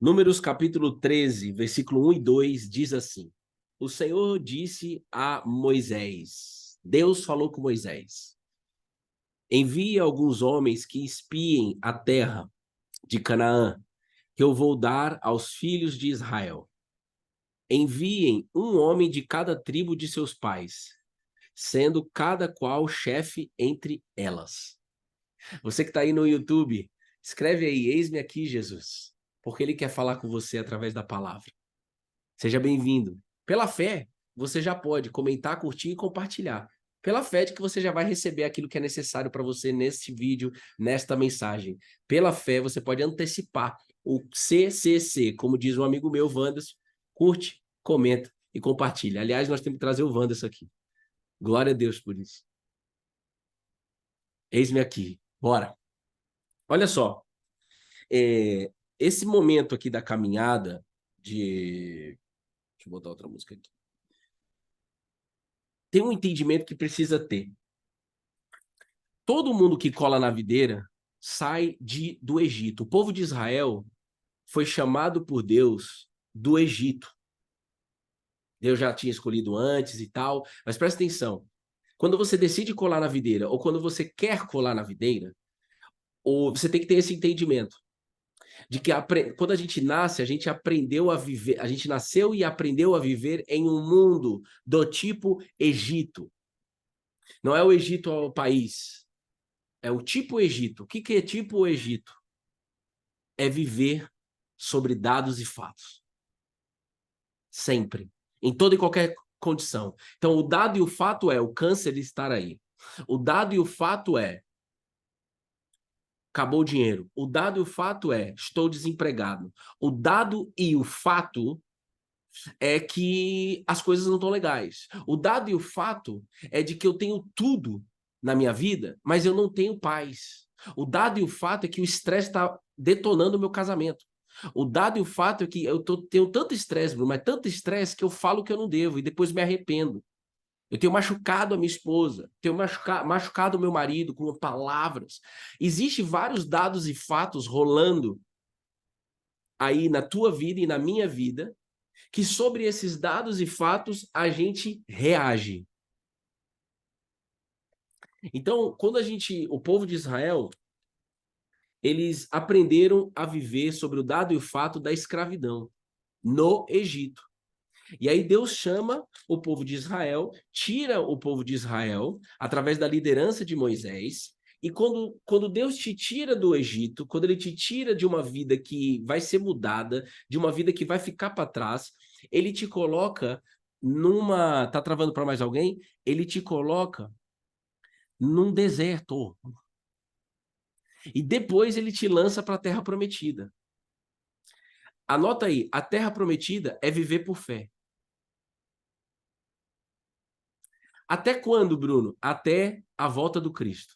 Números capítulo 13, versículo 1 e 2 diz assim: O Senhor disse a Moisés, Deus falou com Moisés: Envie alguns homens que espiem a terra de Canaã, que eu vou dar aos filhos de Israel. Enviem um homem de cada tribo de seus pais, sendo cada qual chefe entre elas. Você que está aí no YouTube, escreve aí: Eis-me aqui, Jesus, porque Ele quer falar com você através da palavra. Seja bem-vindo. Pela fé, você já pode comentar, curtir e compartilhar. Pela fé de que você já vai receber aquilo que é necessário para você neste vídeo, nesta mensagem. Pela fé, você pode antecipar o CCC, como diz um amigo meu, Wanderson. Curte, comenta e compartilha. Aliás, nós temos que trazer o Wanderson aqui. Glória a Deus por isso. Eis-me aqui. Bora. Olha só. Esse momento aqui da caminhada de... Deixa eu botar outra música aqui. Tem um entendimento que precisa ter. Todo mundo que cola na videira sai do Egito. O povo de Israel foi chamado por Deus do Egito. Deus já tinha escolhido antes e tal, mas presta atenção. Quando você decide colar na videira, ou quando você quer colar na videira, ou você tem que ter esse entendimento de que quando a gente nasce, a gente aprendeu a viver, a gente nasceu e aprendeu a viver em um mundo do tipo Egito. Não é o Egito ao país, é o tipo Egito. O que é tipo Egito? É viver sobre dados e fatos. Sempre. Em toda e qualquer condição. Então, o dado e o fato é o câncer estar aí. O dado e o fato é acabou o dinheiro. O dado e o fato é estou desempregado. O dado e o fato é que as coisas não estão legais. O dado e o fato é de que eu tenho tudo na minha vida, mas eu não tenho paz. O dado e o fato é que o estresse está detonando o meu casamento. O dado e o fato é que tenho tanto estresse, Bruno, mas tanto estresse que eu falo que eu não devo e depois me arrependo. Eu tenho machucado a minha esposa, tenho machucado o meu marido com palavras. Existem vários dados e fatos rolando aí na tua vida e na minha vida, que sobre esses dados e fatos a gente reage. Então, quando o povo de Israel, eles aprenderam a viver sobre o dado e o fato da escravidão no Egito. E aí Deus chama o povo de Israel, tira o povo de Israel através da liderança de Moisés. E quando Deus te tira do Egito, quando ele te tira de uma vida que vai ser mudada, de uma vida que vai ficar para trás, ele te coloca numa... Tá travando para mais alguém? Ele te coloca num deserto. E depois ele te lança para a terra prometida. Anota aí, a terra prometida é viver por fé. Até quando, Bruno? Até a volta do Cristo.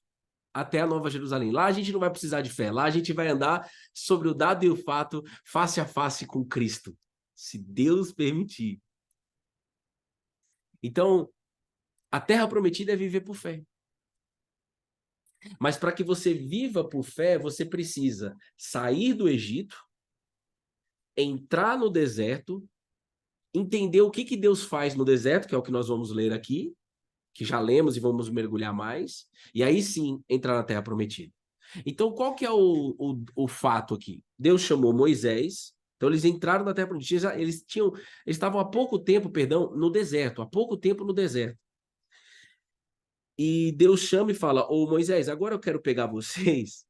Até a Nova Jerusalém. Lá a gente não vai precisar de fé. Lá a gente vai andar sobre o dado e o fato, face a face com Cristo. Se Deus permitir. Então, a terra prometida é viver por fé. Mas para que você viva por fé, você precisa sair do Egito, entrar no deserto, entender o que Deus faz no deserto, que é o que nós vamos ler aqui, que já lemos e vamos mergulhar mais, e aí sim entrar na terra prometida. Então, qual que é o fato aqui? Deus chamou Moisés, então eles entraram na terra prometida, eles estavam há pouco tempo, perdão, no deserto, há pouco tempo no deserto. E Deus chama e fala: Ô Moisés, agora eu quero pegar vocês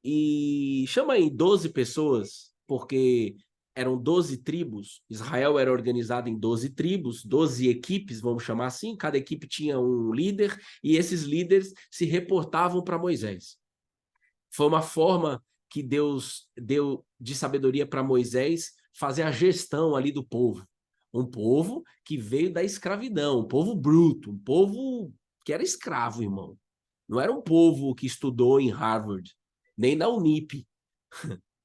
e chama aí 12 pessoas, porque eram 12 tribos, Israel era organizado em 12 tribos, 12 equipes, vamos chamar assim, cada equipe tinha um líder, e esses líderes se reportavam para Moisés. Foi uma forma que Deus deu de sabedoria para Moisés fazer a gestão ali do povo. Um povo que veio da escravidão, um povo bruto, um povo que era escravo, irmão. Não era um povo que estudou em Harvard, nem na Unip,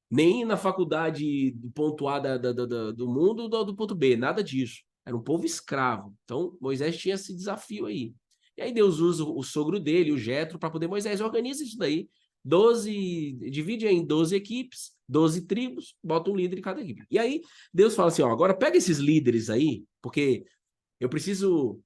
nem na faculdade do ponto A do mundo do ponto B, nada disso. Era um povo escravo. Então, Moisés tinha esse desafio aí. E aí Deus usa o sogro dele, o Jetro, para poder... Moisés, organiza isso daí. divide em 12 equipes, 12 tribos, bota um líder em cada equipe. E aí, Deus fala assim, ó, agora pega esses líderes aí, porque eu preciso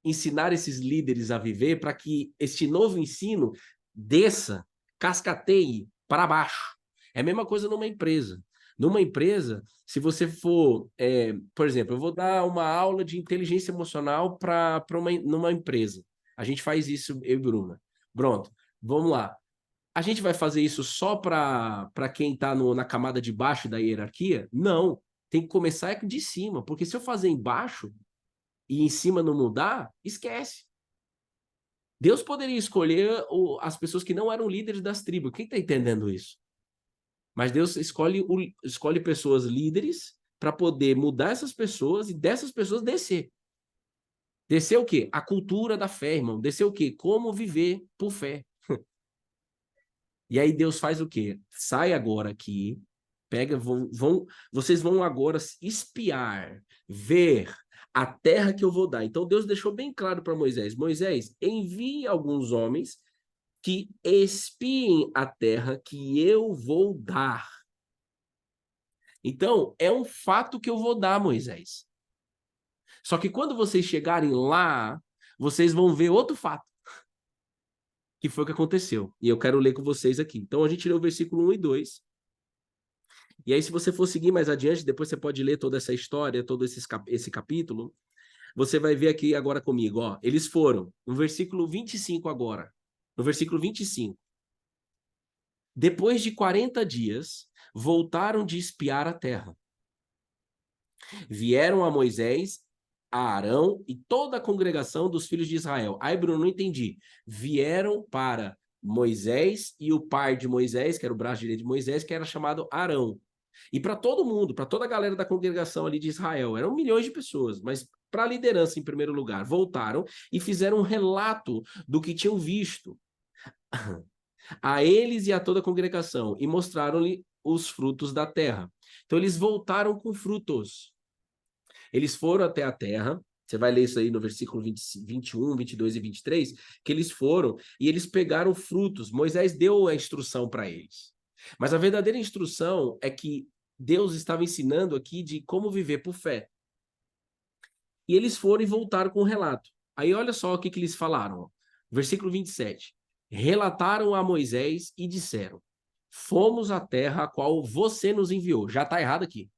ensinar esses líderes a viver para que este novo ensino desça, cascateie para baixo. É a mesma coisa numa empresa. Numa empresa, se você for, por exemplo, eu vou dar uma aula de inteligência emocional numa empresa. A gente faz isso, eu e Bruna. Pronto, vamos lá. A gente vai fazer isso só para quem está na camada de baixo da hierarquia? Não. Tem que começar de cima, porque se eu fazer embaixo e em cima não mudar, esquece. Deus poderia escolher as pessoas que não eram líderes das tribos. Quem está entendendo isso? Mas Deus escolhe pessoas líderes para poder mudar essas pessoas e dessas pessoas descer. Descer o quê? A cultura da fé, irmão. Descer o quê? Como viver por fé. E aí Deus faz o quê? Sai agora aqui, vocês vão agora espiar, ver a terra que eu vou dar. Então Deus deixou bem claro para Moisés: Moisés, envie alguns homens que espiem a terra que eu vou dar. Então, é um fato que eu vou dar, Moisés. Só que quando vocês chegarem lá, vocês vão ver outro fato, que foi o que aconteceu. E eu quero ler com vocês aqui. Então, a gente lê o versículo 1 e 2. E aí, se você for seguir mais adiante, depois você pode ler toda essa história, todo esse capítulo. Você vai ver aqui agora comigo, ó. Eles foram, no versículo 25 agora. No versículo 25. Depois de 40 dias, voltaram de espiar a terra. Vieram a Moisés, a Arão e toda a congregação dos filhos de Israel. Aí, Bruno, não entendi. Vieram para Moisés e o pai de Moisés, que era o braço direito de Moisés, que era chamado Arão. E para todo mundo, para toda a galera da congregação ali de Israel, eram milhões de pessoas, mas para a liderança, em primeiro lugar, voltaram e fizeram um relato do que tinham visto a eles e a toda a congregação e mostraram-lhe os frutos da terra. Então, eles voltaram com frutos. Eles foram até a terra, você vai ler isso aí no versículo 21, 22 e 23, que eles foram e eles pegaram frutos. Moisés deu a instrução para eles. Mas a verdadeira instrução é que Deus estava ensinando aqui de como viver por fé. E eles foram e voltaram com o relato. Aí olha só o que eles falaram. Ó. Versículo 27. Relataram a Moisés e disseram: fomos à terra a qual você nos enviou. Já está errado aqui.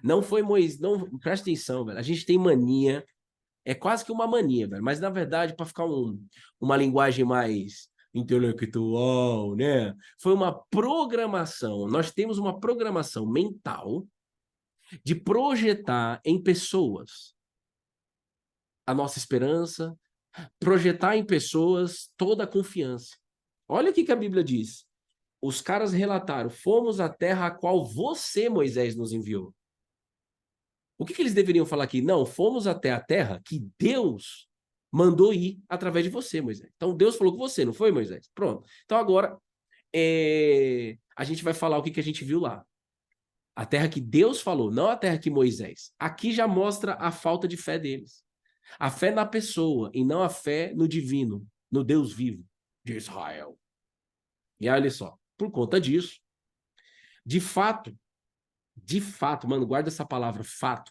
Não foi Moisés, não, presta atenção, velho. A gente tem mania, é quase que uma mania, velho. Mas na verdade, para ficar uma linguagem mais intelectual, né? Foi uma programação. Nós temos uma programação mental de projetar em pessoas a nossa esperança, projetar em pessoas toda a confiança. Olha o que a Bíblia diz. Os caras relataram: fomos à terra a qual você, Moisés, nos enviou. O que eles deveriam falar aqui? Não, fomos até a terra que Deus mandou ir através de você, Moisés. Então Deus falou com você, não foi, Moisés? Pronto. Então agora a gente vai falar o que a gente viu lá. A terra que Deus falou, não a terra que Moisés. Aqui já mostra a falta de fé deles. A fé na pessoa e não a fé no divino, no Deus vivo de Israel. E olha só, por conta disso, de fato, mano, guarda essa palavra, fato.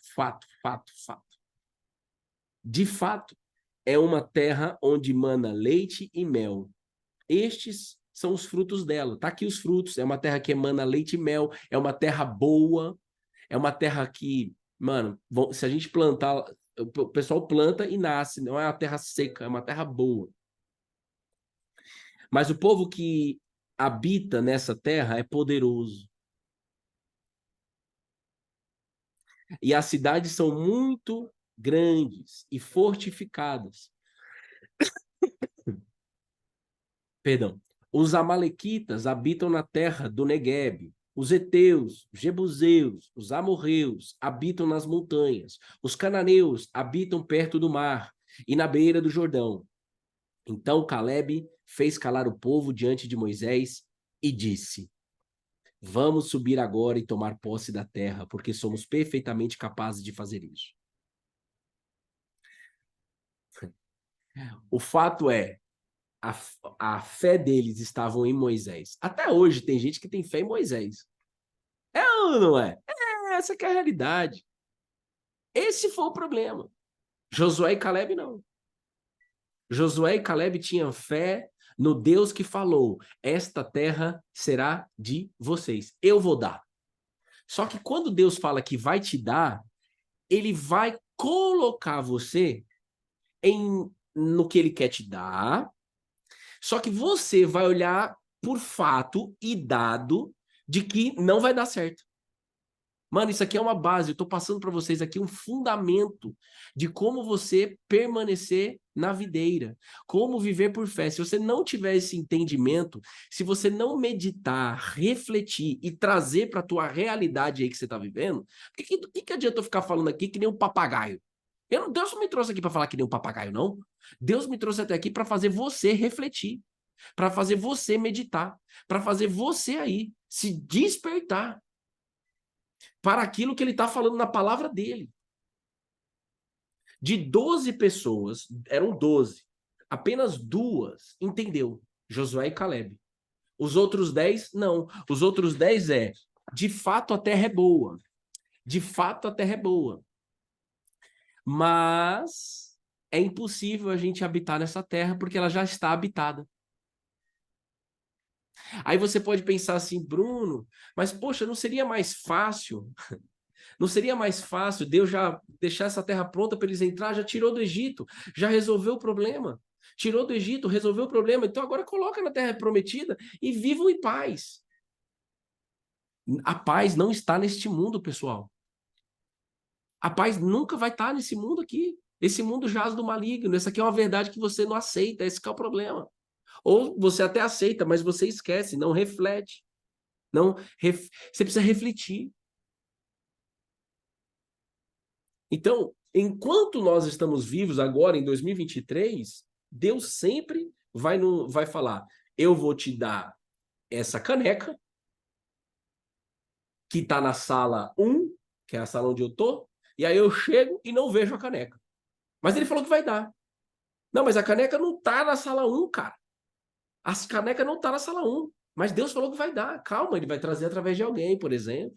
De fato, é uma terra onde mana leite e mel. Estes são os frutos dela. Tá aqui os frutos. É uma terra que emana leite e mel. É uma terra boa. É uma terra que, mano, se a gente plantar, o pessoal planta e nasce. Não é uma terra seca, é uma terra boa. Mas o povo que habita nessa terra é poderoso. E as cidades são muito grandes e fortificadas. Perdão. Os amalequitas habitam na terra do Neguebe. Os heteus, os jebuseus, os amorreus habitam nas montanhas. Os cananeus habitam perto do mar e na beira do Jordão. Então Calebe fez calar o povo diante de Moisés e disse: vamos subir agora e tomar posse da terra, porque somos perfeitamente capazes de fazer isso. O fato é, a fé deles estava em Moisés. Até hoje tem gente que tem fé em Moisés. É ou não é? Essa que é a realidade. Esse foi o problema. Josué e Caleb não. Josué e Caleb tinham fé no Deus que falou: esta terra será de vocês. Eu vou dar. Só que quando Deus fala que vai te dar, ele vai colocar você no que ele quer te dar. Só que você vai olhar por fato e dado de que não vai dar certo. Mano, isso aqui é uma base. Eu tô passando para vocês aqui um fundamento de como você permanecer na videira, como viver por fé. Se você não tiver esse entendimento, se você não meditar, refletir e trazer para a tua realidade aí que você tá vivendo, o que adianta eu ficar falando aqui que nem um papagaio? Deus não me trouxe aqui para falar que nem um papagaio, não. Deus me trouxe até aqui para fazer você refletir, para fazer você meditar, para fazer você aí se despertar para aquilo que ele está falando na palavra dele. De 12 pessoas, eram 12, apenas 2 entendeu, Josué e Caleb. Os outros 10, não. Os outros 10 de fato a terra é boa. De fato a terra é boa. Mas é impossível a gente habitar nessa terra porque ela já está habitada. Aí você pode pensar assim, Bruno, mas poxa, não seria mais fácil? Não seria mais fácil Deus já deixar essa terra pronta para eles entrar? Já tirou do Egito, já resolveu o problema. Tirou do Egito, resolveu o problema. Então agora coloca na terra prometida e vivam em paz. A paz não está neste mundo, pessoal. A paz nunca vai estar nesse mundo aqui. Esse mundo jaz do maligno. Essa aqui é uma verdade que você não aceita. Esse que é o problema. Ou você até aceita, mas você esquece, não reflete. Você precisa refletir. Então, enquanto nós estamos vivos agora, em 2023, Deus sempre vai falar: eu vou te dar essa caneca, que está na sala 1, que é a sala onde eu estou, e aí eu chego e não vejo a caneca. Mas ele falou que vai dar. Não, mas a caneca não está na sala 1, cara. As canecas não estão na sala 1. Mas Deus falou que vai dar. Calma, ele vai trazer através de alguém, por exemplo.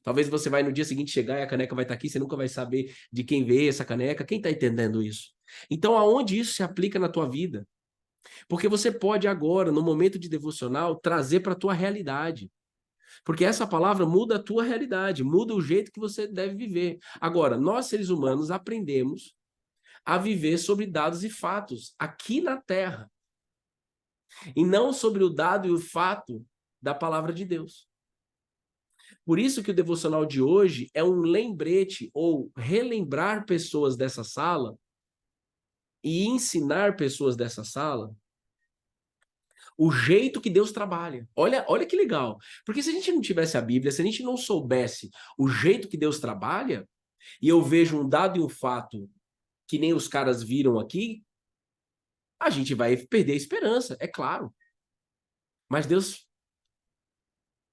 Talvez você vai no dia seguinte chegar e a caneca vai estar aqui, você nunca vai saber de quem veio essa caneca. Quem está entendendo isso? Então, aonde isso se aplica na tua vida? Porque você pode agora, no momento de devocional, trazer para a tua realidade. Porque essa palavra muda a tua realidade, muda o jeito que você deve viver. Agora, nós seres humanos aprendemos a viver sobre dados e fatos aqui na Terra. E não sobre o dado e o fato da palavra de Deus. Por isso que o devocional de hoje é um lembrete ou relembrar pessoas dessa sala e ensinar pessoas dessa sala o jeito que Deus trabalha. Olha que legal. Porque se a gente não tivesse a Bíblia, se a gente não soubesse o jeito que Deus trabalha, e eu vejo um dado e um fato que nem os caras viram aqui, a gente vai perder a esperança, é claro. Mas Deus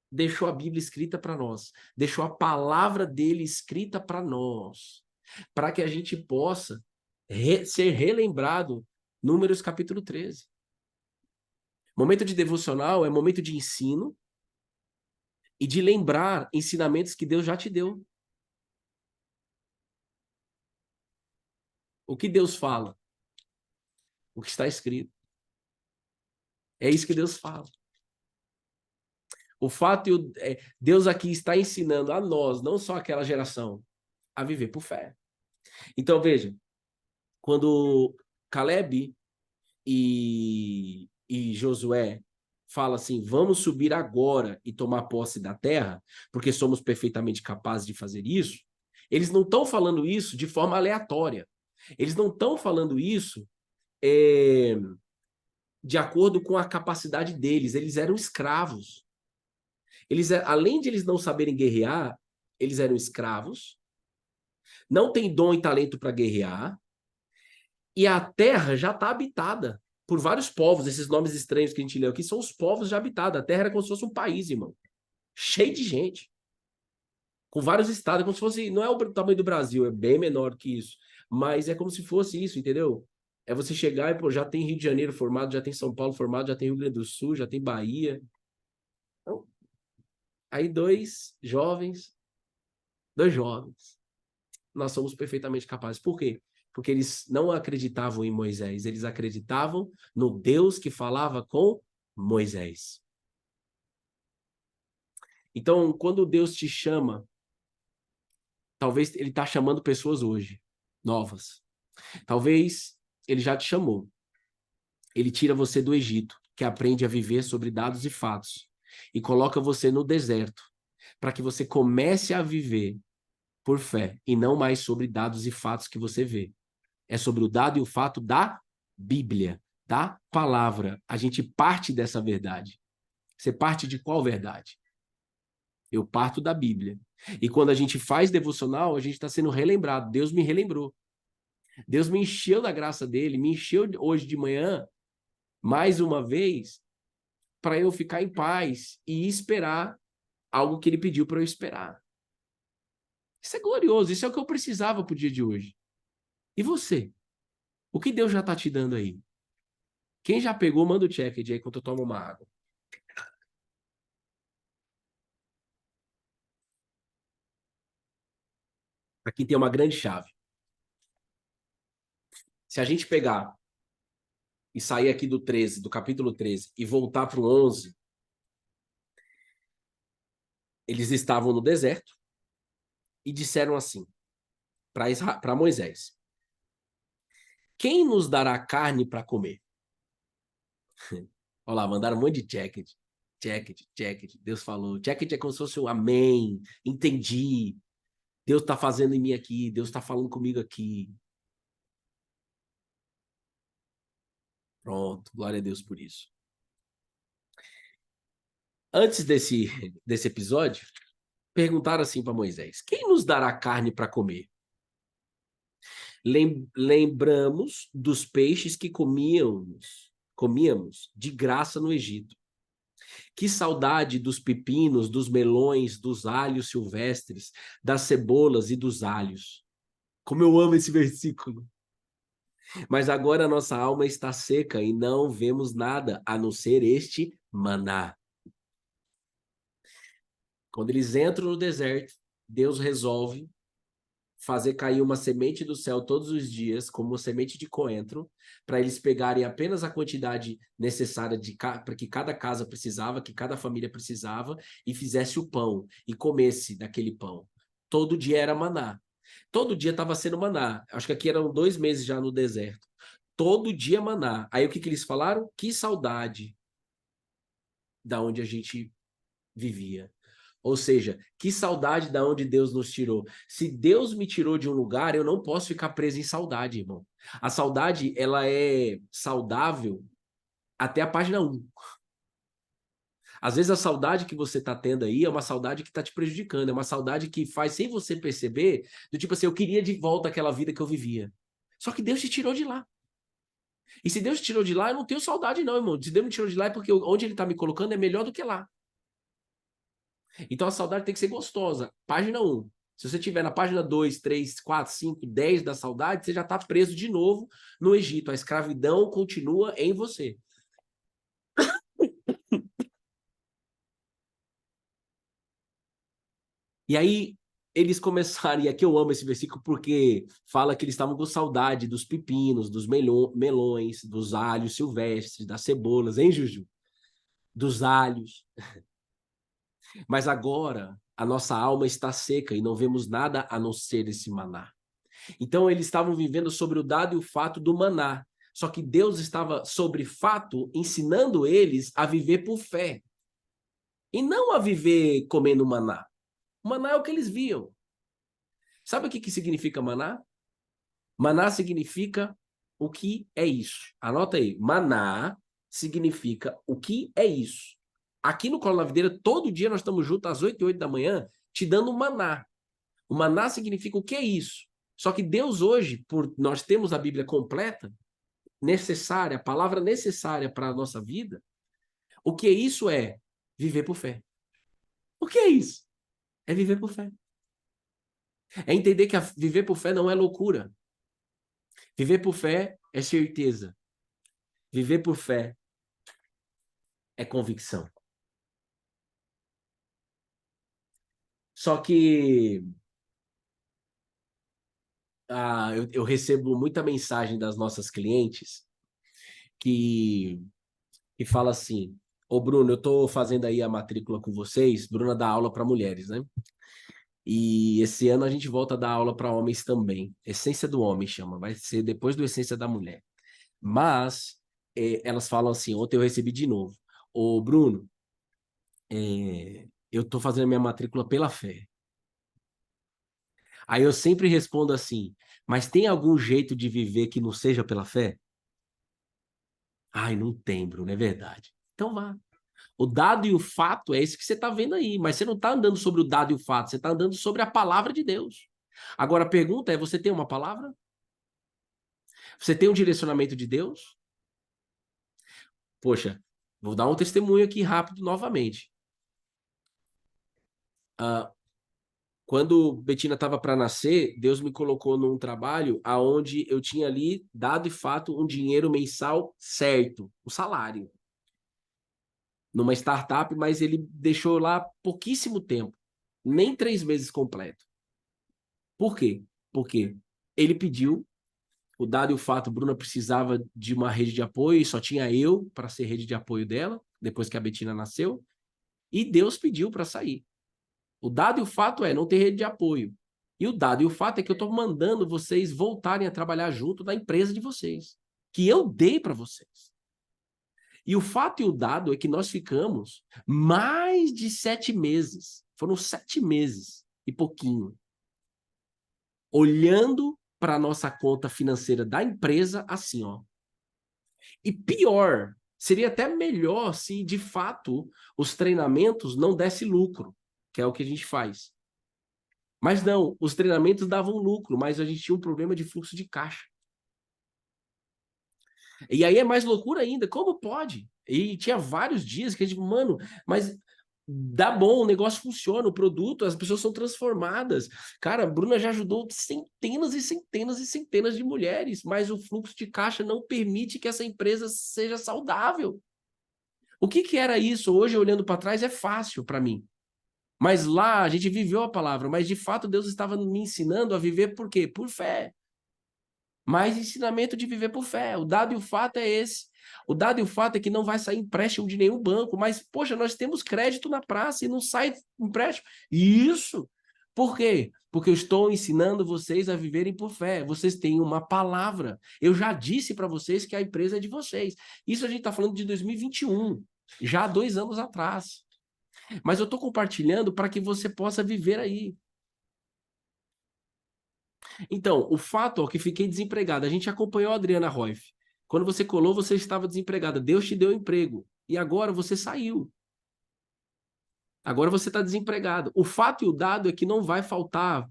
deixou a Bíblia escrita para nós, deixou a palavra dele escrita para nós, para que a gente possa ser relembrado. Números capítulo 13. Momento de devocional é momento de ensino e de lembrar ensinamentos que Deus já te deu. O que Deus fala? O que está escrito. É isso que Deus fala. O fato Deus aqui está ensinando a nós, não só aquela geração, a viver por fé. Então, veja, quando Caleb e Josué fala assim, vamos subir agora e tomar posse da terra, porque somos perfeitamente capazes de fazer isso, eles não estão falando isso de forma aleatória. Eles não estão falando isso de acordo com a capacidade deles. Eles eram escravos. Além de eles não saberem guerrear, eles eram escravos, não têm dom e talento para guerrear, e a terra já está habitada por vários povos. Esses nomes estranhos que a gente leu aqui são os povos já habitados. A terra era como se fosse um país, irmão. Cheio de gente. Com vários estados, como se fosse... Não é o tamanho do Brasil, é bem menor que isso. Mas é como se fosse isso, entendeu? É você chegar e, pô, já tem Rio de Janeiro formado, já tem São Paulo formado, já tem Rio Grande do Sul, já tem Bahia. Então, aí dois jovens, nós somos perfeitamente capazes. Por quê? Porque eles não acreditavam em Moisés, eles acreditavam no Deus que falava com Moisés. Então, quando Deus te chama, talvez ele está chamando pessoas hoje, novas. Talvez ele já te chamou. Ele tira você do Egito, que aprende a viver sobre dados e fatos, e coloca você no deserto, para que você comece a viver por fé, e não mais sobre dados e fatos que você vê. É sobre o dado e o fato da Bíblia, da palavra. A gente parte dessa verdade. Você parte de qual verdade? Eu parto da Bíblia. E quando a gente faz devocional, a gente está sendo relembrado. Deus me relembrou. Deus me encheu da graça dele, me encheu hoje de manhã, mais uma vez, para eu ficar em paz e esperar algo que ele pediu para eu esperar. Isso é glorioso, isso é o que eu precisava para o dia de hoje. E você? O que Deus já está te dando aí? Quem já pegou, manda o check aí enquanto eu tomo uma água. Aqui tem uma grande chave. Se a gente pegar e sair aqui do 13, do capítulo 13, e voltar para o 11, eles estavam no deserto e disseram assim para Moisés: quem nos dará carne para comer? Olha lá, mandaram um monte de check. Check. Deus falou. Check é como se fosse um amém. Entendi. Deus está fazendo em mim aqui. Deus está falando comigo aqui. Pronto. Glória a Deus por isso. Antes desse episódio, perguntaram assim para Moisés: quem nos dará carne para comer? Lembramos dos peixes que comíamos de graça no Egito. Que saudade dos pepinos, dos melões, dos alhos silvestres, das cebolas e dos alhos. Como eu amo esse versículo. Mas agora a nossa alma está seca e não vemos nada a não ser este maná. Quando eles entram no deserto, Deus resolve fazer cair uma semente do céu todos os dias, como uma semente de coentro, para eles pegarem apenas a quantidade necessária para que cada casa precisava, que cada família precisava, e fizesse o pão, e comesse daquele pão. Todo dia era maná. Todo dia estava sendo maná. Acho que aqui eram 2 meses já no deserto. Todo dia maná. Aí o que eles falaram? Que saudade da onde a gente vivia. Ou seja, que saudade da onde Deus nos tirou. Se Deus me tirou de um lugar, eu não posso ficar preso em saudade, irmão. A saudade, ela é saudável até a página 1. Às vezes a saudade que você está tendo aí é uma saudade que está te prejudicando, é uma saudade que faz sem você perceber, do tipo assim, eu queria de volta aquela vida que eu vivia. Só que Deus te tirou de lá. E se Deus te tirou de lá, eu não tenho saudade não, irmão. Se Deus me tirou de lá é porque onde ele está me colocando é melhor do que lá. Então a saudade tem que ser gostosa. Página 1. Se você estiver na página 2, 3, 4, 5, 10 da saudade, você já está preso de novo no Egito. A escravidão continua em você. E aí eles começaram, e aqui eu amo esse versículo porque fala que eles estavam com saudade dos pepinos, dos melões, dos alhos silvestres, das cebolas, hein, Juju? Dos alhos. Mas agora a nossa alma está seca e não vemos nada a não ser esse maná. Então eles estavam vivendo sobre o dado e o fato do maná. Só que Deus estava sobre fato ensinando eles a viver por fé. E não a viver comendo maná. Maná é o que eles viam. Sabe o que significa maná? Maná significa o que é isso. Anota aí. Maná significa o que é isso. Aqui no Colo na Videira, todo dia nós estamos juntos às 8 e 8 da manhã, te dando maná. O maná significa o que é isso. Só que Deus hoje, por nós temos a Bíblia completa, necessária, a palavra necessária para a nossa vida, o que isso é? Viver por fé. O que é isso? É viver por fé. É entender que viver por fé não é loucura. Viver por fé é certeza. Viver por fé é convicção. Só que eu recebo muita mensagem das nossas clientes que fala assim: ô Bruno, eu tô fazendo aí a matrícula com vocês. Bruna dá aula para mulheres, né? E esse ano a gente volta a dar aula para homens também. Essência do homem chama, vai ser depois do Essência da Mulher. Mas elas falam assim: ontem eu recebi de novo. Ô Bruno, eu tô fazendo a minha matrícula pela fé. Aí eu sempre respondo assim: mas tem algum jeito de viver que não seja pela fé? Ai, não tem, Bruno, é verdade. Então vá. O dado e o fato é esse que você está vendo aí, mas você não está andando sobre o dado e o fato, você está andando sobre a palavra de Deus. Agora a pergunta é: você tem uma palavra? Você tem um direcionamento de Deus? Poxa, vou dar um testemunho aqui rápido novamente. Ah, quando Betina estava para nascer, Deus me colocou num trabalho aonde eu tinha ali, dado e fato, um dinheiro mensal certo, um salário, numa startup, mas ele deixou lá pouquíssimo tempo, nem 3 meses completo. Por quê? Porque ele pediu, o dado e o fato, Bruna precisava de uma rede de apoio e só tinha eu para ser rede de apoio dela, depois que a Betina nasceu, e Deus pediu para sair. O dado e o fato é não ter rede de apoio. E o dado e o fato é que eu estou mandando vocês voltarem a trabalhar junto da empresa de vocês, que eu dei para vocês. E o fato e o dado é que nós ficamos mais de 7 meses, foram 7 meses e pouquinho, olhando para a nossa conta financeira da empresa assim, ó. E pior, seria até melhor se de fato os treinamentos não dessem lucro, que é o que a gente faz. Mas não, os treinamentos davam lucro, mas a gente tinha um problema de fluxo de caixa. E aí é mais loucura ainda, como pode? E tinha vários dias que a gente, mano, mas dá bom, o negócio funciona, o produto, as pessoas são transformadas. Cara, a Bruna já ajudou centenas e centenas e centenas de mulheres, mas o fluxo de caixa não permite que essa empresa seja saudável. O que que era isso? Hoje, olhando para trás, é fácil para mim. Mas lá a gente viveu a palavra, mas de fato Deus estava me ensinando a viver por quê? Por fé. Mais ensinamento de viver por fé. O dado e o fato é esse. O dado e o fato é que não vai sair empréstimo de nenhum banco, mas, poxa, nós temos crédito na praça e não sai empréstimo. Isso. Por quê? Porque eu estou ensinando vocês a viverem por fé. Vocês têm uma palavra. Eu já disse para vocês que a empresa é de vocês. Isso a gente está falando de 2021, já há 2 anos atrás. Mas eu estou compartilhando para que você possa viver aí. Então, o fato é que fiquei desempregado. A gente acompanhou a Adriana Roif. Quando você colou, você estava desempregada. Deus te deu emprego. E agora você saiu. Agora você está desempregado. O fato e o dado é que não vai faltar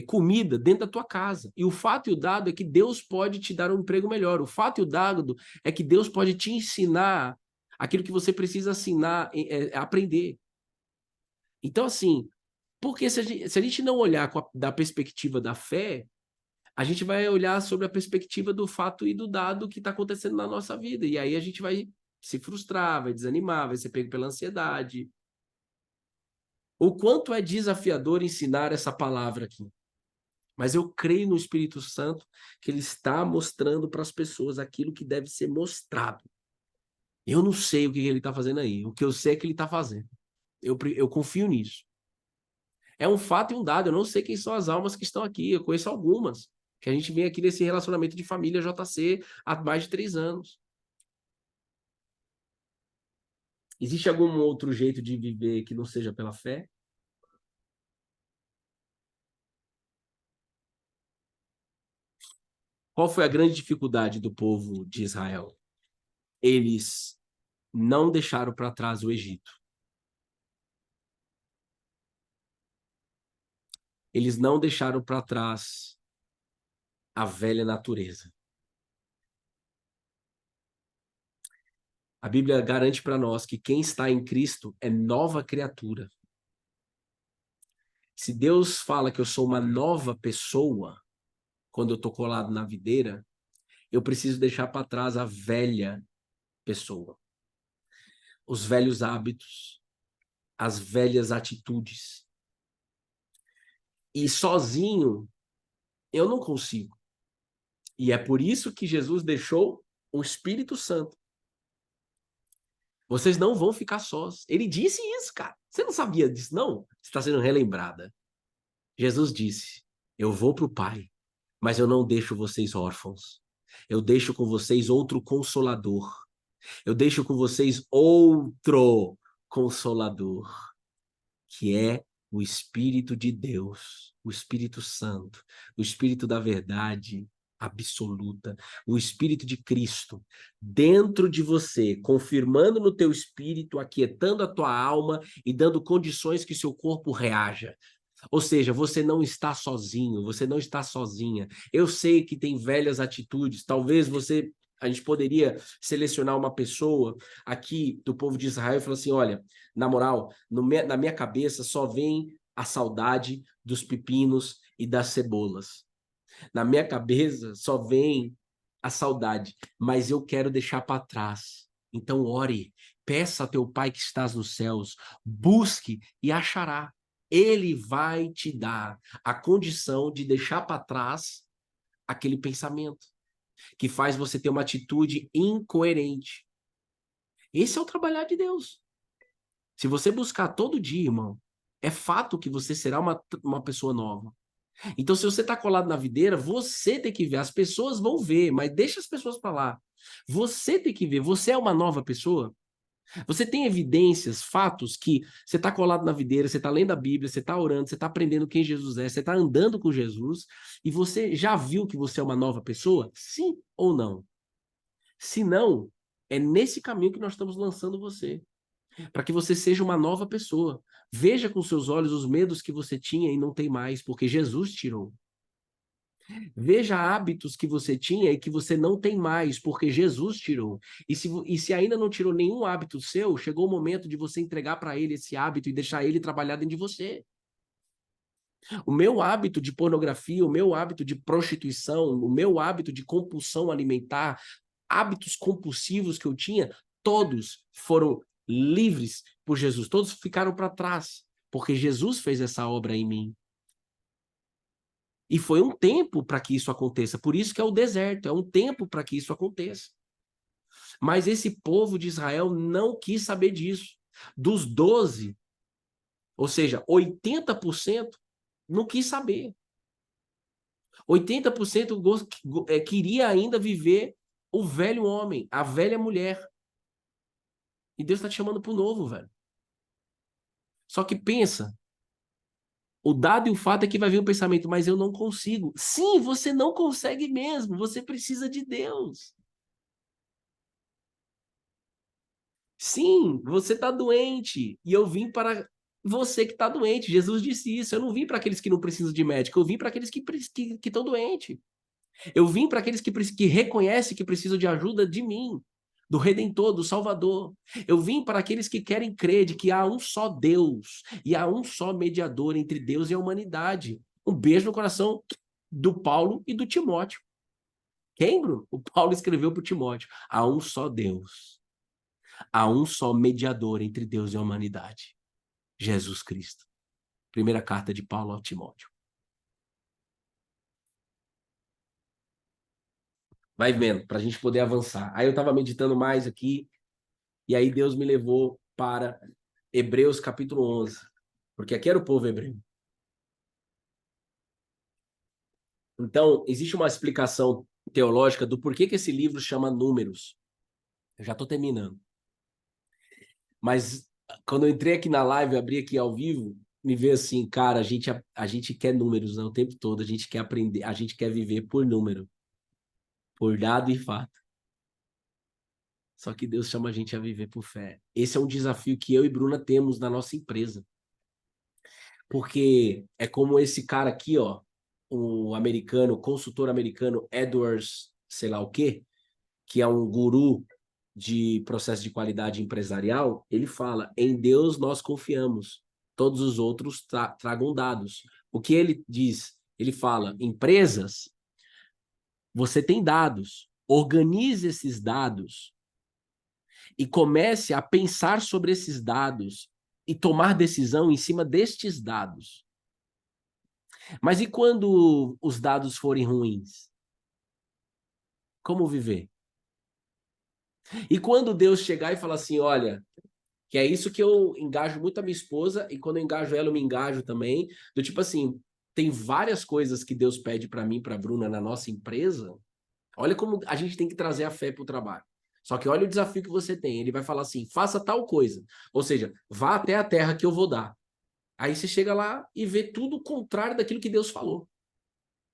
comida dentro da tua casa. E o fato e o dado é que Deus pode te dar um emprego melhor. O fato e o dado é que Deus pode te ensinar aquilo que você precisa ensinar, aprender. Então, assim, porque se a gente não olhar da perspectiva da fé, a gente vai olhar sobre a perspectiva do fato e do dado que está acontecendo na nossa vida. E aí a gente vai se frustrar, vai desanimar, vai ser pego pela ansiedade. O quanto é desafiador ensinar essa palavra aqui. Mas eu creio no Espírito Santo que ele está mostrando para as pessoas aquilo que deve ser mostrado. Eu não sei o que ele está fazendo aí. O que eu sei é que ele está fazendo. Eu confio nisso. É um fato e um dado. Eu não sei quem são as almas que estão aqui. Eu conheço algumas. Que a gente vem aqui nesse relacionamento de família JC há mais de 3 anos. Existe algum outro jeito de viver que não seja pela fé? Qual foi a grande dificuldade do povo de Israel? Eles não deixaram para trás o Egito. Eles não deixaram para trás a velha natureza. A Bíblia garante para nós que quem está em Cristo é nova criatura. Se Deus fala que eu sou uma nova pessoa, quando eu estou colado na videira, eu preciso deixar para trás a velha pessoa, os velhos hábitos, as velhas atitudes. E sozinho eu não consigo. E é por isso que Jesus deixou o Espírito Santo. Vocês não vão ficar sós. Ele disse isso, cara. Você não sabia disso, não? Você está sendo relembrada. Jesus disse: eu vou para o Pai, mas eu não deixo vocês órfãos. Eu deixo com vocês outro consolador. Eu deixo com vocês outro consolador, que é o Espírito de Deus, o Espírito Santo, o Espírito da verdade absoluta, o Espírito de Cristo dentro de você, confirmando no teu espírito, aquietando a tua alma e dando condições que seu corpo reaja. Ou seja, você não está sozinho, você não está sozinha. Eu sei que tem velhas atitudes, talvez a gente poderia selecionar uma pessoa aqui do povo de Israel e falar assim, olha, na moral, na minha cabeça só vem a saudade dos pepinos e das cebolas. Na minha cabeça só vem a saudade, mas eu quero deixar para trás. Então ore, peça a teu Pai que estás nos céus, busque e achará. Ele vai te dar a condição de deixar para trás aquele pensamento que faz você ter uma atitude incoerente. Esse é o trabalhar de Deus. Se você buscar todo dia, irmão, é fato que você será uma pessoa nova. Então, se você está colado na videira, você tem que ver. As pessoas vão ver, mas deixa as pessoas para lá. Você tem que ver. Você é uma nova pessoa? Você tem evidências, fatos que você está colado na videira, você está lendo a Bíblia, você está orando, você está aprendendo quem Jesus é, você está andando com Jesus e você já viu que você é uma nova pessoa? Sim ou não? Se não, é nesse caminho que nós estamos lançando você, para que você seja uma nova pessoa. Veja com seus olhos os medos que você tinha e não tem mais, porque Jesus tirou. Veja hábitos que você tinha e que você não tem mais, porque Jesus tirou. E se ainda não tirou nenhum hábito seu, chegou o momento de você entregar para ele esse hábito e deixar ele trabalhar dentro de você. O meu hábito de pornografia, o meu hábito de prostituição, o meu hábito de compulsão alimentar, hábitos compulsivos que eu tinha, todos foram livres por Jesus, todos ficaram para trás, porque Jesus fez essa obra em mim. E foi um tempo para que isso aconteça. Por isso que é o deserto, é um tempo para que isso aconteça. Mas esse povo de Israel não quis saber disso. Dos 12, ou seja, 80% não quis saber. 80% queria ainda viver o velho homem, a velha mulher. E Deus está te chamando para o novo, velho. Só que pensa, o dado e o fato é que vai vir o pensamento, mas eu não consigo. Sim, você não consegue mesmo, você precisa de Deus. Sim, você está doente e eu vim para você que está doente. Jesus disse isso. Eu não vim para aqueles que não precisam de médico, eu vim para aqueles que estão doentes. Eu vim para aqueles que reconhecem que precisam de ajuda de mim, do Redentor, do Salvador. Eu vim para aqueles que querem crer de que há um só Deus e há um só mediador entre Deus e a humanidade. Um beijo no coração do Paulo e do Timóteo. Quem, Bruno? O Paulo escreveu para o Timóteo. Há um só Deus. Há um só mediador entre Deus e a humanidade. Jesus Cristo. Primeira carta de Paulo ao Timóteo. Vai vendo, para a gente poder avançar. Aí eu estava meditando mais aqui, e aí Deus me levou para Hebreus capítulo 11, porque aqui era o povo hebreu. Então, existe uma explicação teológica do porquê que esse livro chama Números. Eu já estou terminando. Mas quando eu entrei aqui na live, eu abri aqui ao vivo, me veio assim, cara, a gente quer números, né, o tempo todo, a gente quer aprender, a gente quer viver por número, por dado e fato. Só que Deus chama a gente a viver por fé. Esse é um desafio que eu e Bruna temos na nossa empresa. Porque é como esse cara aqui, ó, o americano, consultor americano Edwards, sei lá o quê, que é um guru de processo de qualidade empresarial, ele fala: em Deus nós confiamos, todos os outros tragam dados. O que ele diz? Ele fala: empresas Você tem dados. Organize esses dados e comece a pensar sobre esses dados e tomar decisão em cima destes dados. Mas e quando os dados forem ruins? Como viver? E quando Deus chegar e falar assim, olha, que é isso que eu engajo muito a minha esposa, e quando eu engajo ela, eu me engajo também, do tipo assim, tem várias coisas que Deus pede para mim, para Bruna, na nossa empresa. Olha como a gente tem que trazer a fé para o trabalho. Só que olha o desafio que você tem. Ele vai falar assim, faça tal coisa. Ou seja, vá até a terra que eu vou dar. Aí você chega lá e vê tudo o contrário daquilo que Deus falou.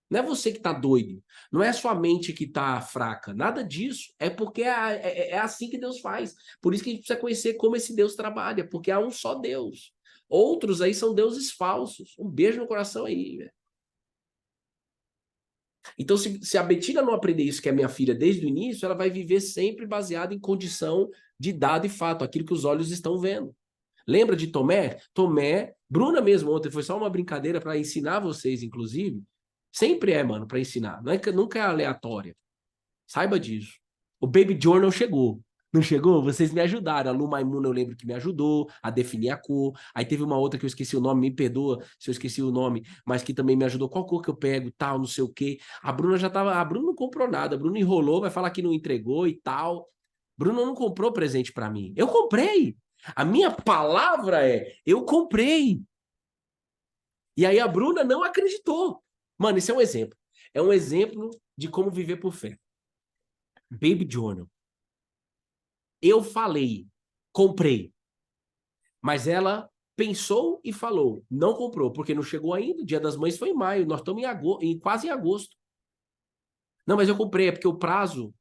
Não é você que está doido, não é a sua mente que está fraca, nada disso. É porque é assim que Deus faz. Por isso que a gente precisa conhecer como esse Deus trabalha, porque há um só Deus. Outros aí são deuses falsos. Um beijo no coração aí, velho. Então, se a Betina não aprender isso, que é minha filha, desde o início, ela vai viver sempre baseada em condição de dado e fato, aquilo que os olhos estão vendo. Lembra de Tomé? Tomé, Bruna mesmo ontem, foi só uma brincadeira para ensinar vocês, inclusive. Sempre é, mano, para ensinar. Não é, nunca é aleatória. Saiba disso. O Baby Journal chegou. Não chegou? Vocês me ajudaram. A Lu Maimuna eu lembro que me ajudou a definir a cor. Aí teve uma outra que eu esqueci o nome, me perdoa se eu esqueci o nome, mas que também me ajudou. Qual cor que eu pego, tal, não sei o quê. A Bruna já tava. A Bruna não comprou nada. A Bruna enrolou, vai falar que não entregou e tal. Bruna não comprou presente para mim. Eu comprei. A minha palavra é: eu comprei. E aí a Bruna não acreditou. Mano, isso é um exemplo. É um exemplo de como viver por fé. Baby Journal. Eu falei, comprei. Mas ela pensou e falou, não comprou, porque não chegou ainda. O Dia das Mães foi em maio, nós estamos quase em agosto. Não, mas eu comprei, é porque o prazo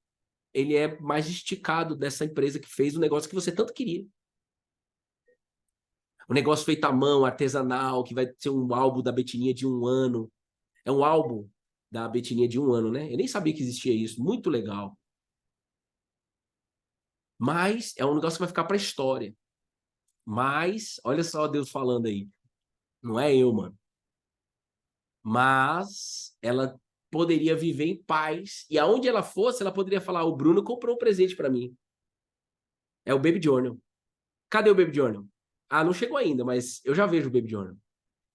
ele é mais esticado dessa empresa que fez o negócio que você tanto queria. O negócio feito à mão, artesanal, que vai ser um álbum da Betininha de 1 ano. É um álbum da Betininha de 1 ano, né? Eu nem sabia que existia isso. Muito legal. Mas é um negócio que vai ficar para a história. Mas, olha só Deus falando aí. Não é eu, mano. Mas ela poderia viver em paz. E aonde ela fosse, ela poderia falar: o Bruno comprou um presente para mim. É o Baby Journal. Cadê o Baby Journal? Ah, não chegou ainda, mas eu já vejo o Baby Journal.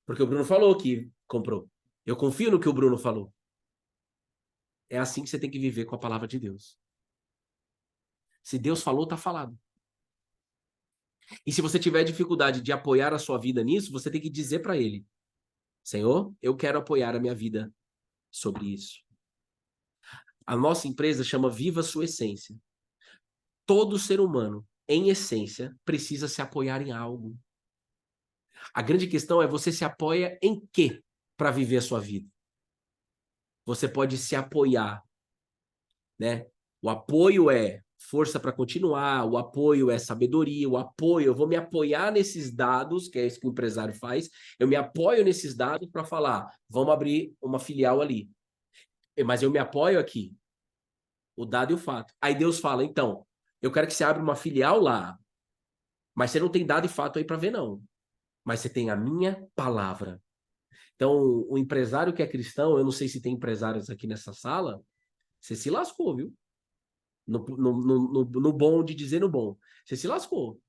Porque o Bruno falou que comprou. Eu confio no que o Bruno falou. É assim que você tem que viver com a palavra de Deus. Se Deus falou, tá falado. E se você tiver dificuldade de apoiar a sua vida nisso, você tem que dizer para ele: Senhor, eu quero apoiar a minha vida sobre isso. A nossa empresa chama Viva Sua Essência. Todo ser humano, em essência, precisa se apoiar em algo. A grande questão é você se apoia em quê para viver a sua vida? Você pode se apoiar, né? O apoio é força para continuar, o apoio é sabedoria, o apoio, eu vou me apoiar nesses dados, que é isso que o empresário faz, eu me apoio nesses dados para falar, vamos abrir uma filial ali. Mas eu me apoio aqui, o dado e o fato. Aí Deus fala, então, eu quero que você abra uma filial lá, mas você não tem dado e fato aí para ver, não. Mas você tem a minha palavra. Então, o empresário que é cristão, eu não sei se tem empresários aqui nessa sala, você se lascou, viu? No bom de dizer no bom. Você se lascou.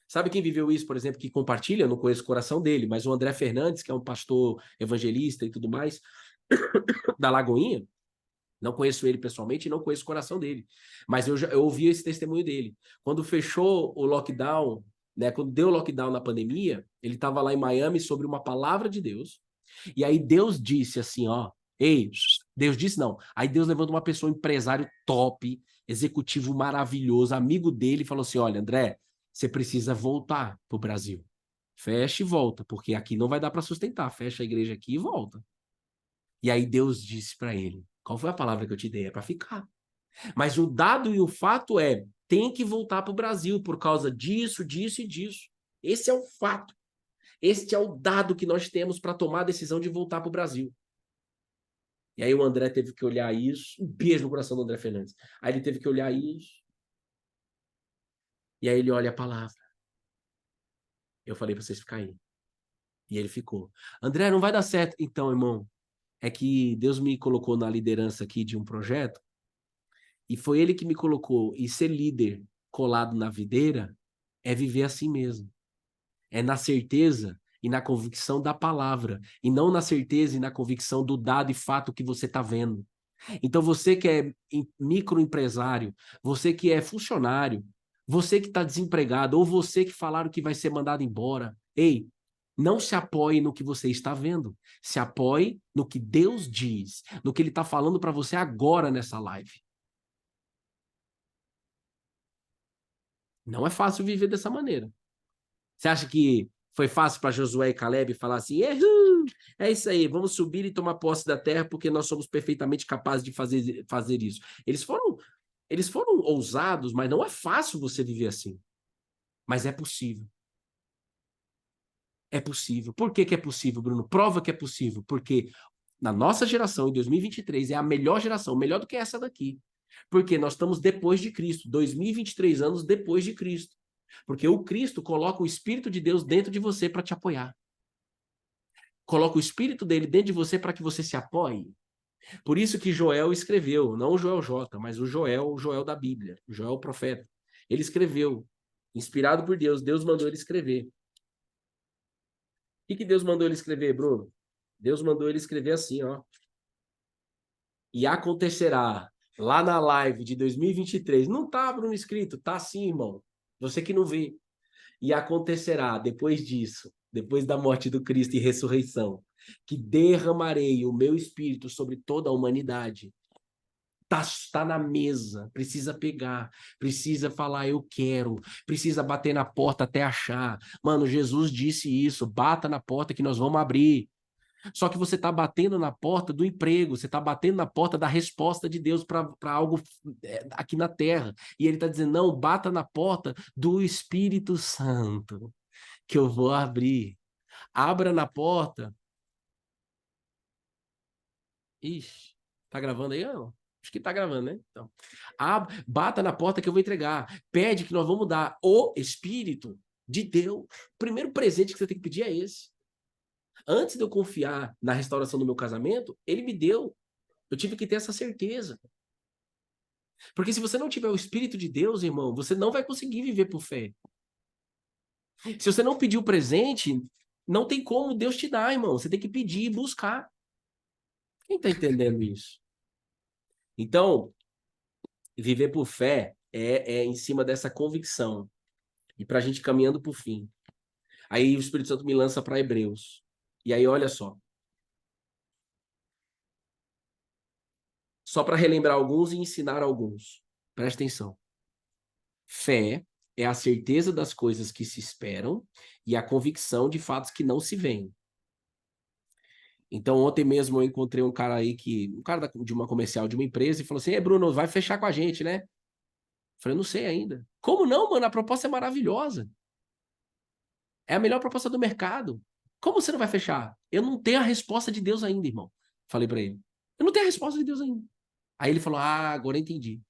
Sabe quem viveu isso, por exemplo, que compartilha? Eu não conheço o coração dele, mas o André Fernandes, que é um pastor evangelista e tudo mais, da Lagoinha, não conheço ele pessoalmente e não conheço o coração dele. Mas eu ouvi esse testemunho dele. Quando fechou o lockdown, né, quando deu o lockdown na pandemia, ele estava lá em Miami sobre uma palavra de Deus. E aí Deus disse assim, ó, ei, Deus disse não. Aí Deus levanta uma pessoa, um empresário top, executivo maravilhoso, amigo dele, e falou assim, olha, André, você precisa voltar pro Brasil. Fecha e volta, porque aqui não vai dar para sustentar. Fecha a igreja aqui e volta. E aí Deus disse para ele, qual foi a palavra que eu te dei? É para ficar. Mas o dado e o fato é, tem que voltar para o Brasil por causa disso, disso e disso. Esse é o fato. Este é o dado que nós temos para tomar a decisão de voltar para o Brasil. E aí o André teve que olhar isso, um beijo no coração do André Fernandes. Aí ele teve que olhar isso, e aí ele olha a palavra. Eu falei para vocês ficarem aí. E ele ficou. André, não vai dar certo. Então, irmão, é que Deus me colocou na liderança aqui de um projeto, e foi ele que me colocou, e ser líder colado na videira é viver assim mesmo. É na certeza e na convicção da palavra, e não na certeza e na convicção do dado e fato que você está vendo. Então, você que é microempresário, você que é funcionário, você que está desempregado, ou você que falaram que vai ser mandado embora, ei, não se apoie no que você está vendo. Se apoie no que Deus diz, no que Ele está falando para você agora nessa live. Não é fácil viver dessa maneira. Você acha que foi fácil para Josué e Caleb falar assim: é isso aí, vamos subir e tomar posse da terra porque nós somos perfeitamente capazes de fazer isso. Eles foram ousados, mas não é fácil você viver assim. Mas é possível. É possível. Por que que é possível, Bruno? Prova que é possível. Porque na nossa geração, em 2023, é a melhor geração, melhor do que essa daqui. Porque nós estamos depois de Cristo, 2023 anos depois de Cristo. Porque o Cristo coloca o Espírito de Deus dentro de você para te apoiar. Coloca o Espírito dele dentro de você para que você se apoie. Por isso que Joel escreveu, não o Joel J, mas o Joel da Bíblia, o Joel profeta. Ele escreveu, inspirado por Deus, Deus mandou ele escrever. O que Deus mandou ele escrever, Bruno? Deus mandou ele escrever assim, ó. E acontecerá lá na live de 2023. Não tá, Bruno, escrito? Tá sim, irmão. Você que não vê. E acontecerá depois disso, depois da morte do Cristo e ressurreição, que derramarei o meu espírito sobre toda a humanidade. Tá na mesa, precisa pegar, precisa falar eu quero, precisa bater na porta até achar. Mano, Jesus disse isso, bata na porta que nós vamos abrir. Só que você está batendo na porta do emprego, você está batendo na porta da resposta de Deus para algo aqui na terra. E ele está dizendo: não, bata na porta do Espírito Santo, que eu vou abrir. Abra na porta. Ixi, tá gravando aí? Não? Acho que tá gravando, né? Então, bata na porta que eu vou entregar. Pede que nós vamos dar o Espírito de Deus. O primeiro presente que você tem que pedir é esse. Antes de eu confiar na restauração do meu casamento, ele me deu. Eu tive que ter essa certeza. Porque se você não tiver o Espírito de Deus, irmão, você não vai conseguir viver por fé. Se você não pedir o presente, não tem como Deus te dar, irmão. Você tem que pedir e buscar. Quem está entendendo isso? Então, viver por fé é em cima dessa convicção. E para a gente caminhando para o fim. Aí o Espírito Santo me lança para Hebreus. E aí, olha só. Só para relembrar alguns e ensinar alguns. Presta atenção. Fé é a certeza das coisas que se esperam e a convicção de fatos que não se veem. Então, ontem mesmo eu encontrei um cara aí um cara de uma comercial de uma empresa e falou assim: Bruno, vai fechar com a gente, né? Eu falei: não sei ainda. Como não, mano? A proposta é maravilhosa. É a melhor proposta do mercado. Como você não vai fechar? Eu não tenho a resposta de Deus ainda, irmão. Falei para ele. Eu não tenho a resposta de Deus ainda. Aí ele falou: agora entendi.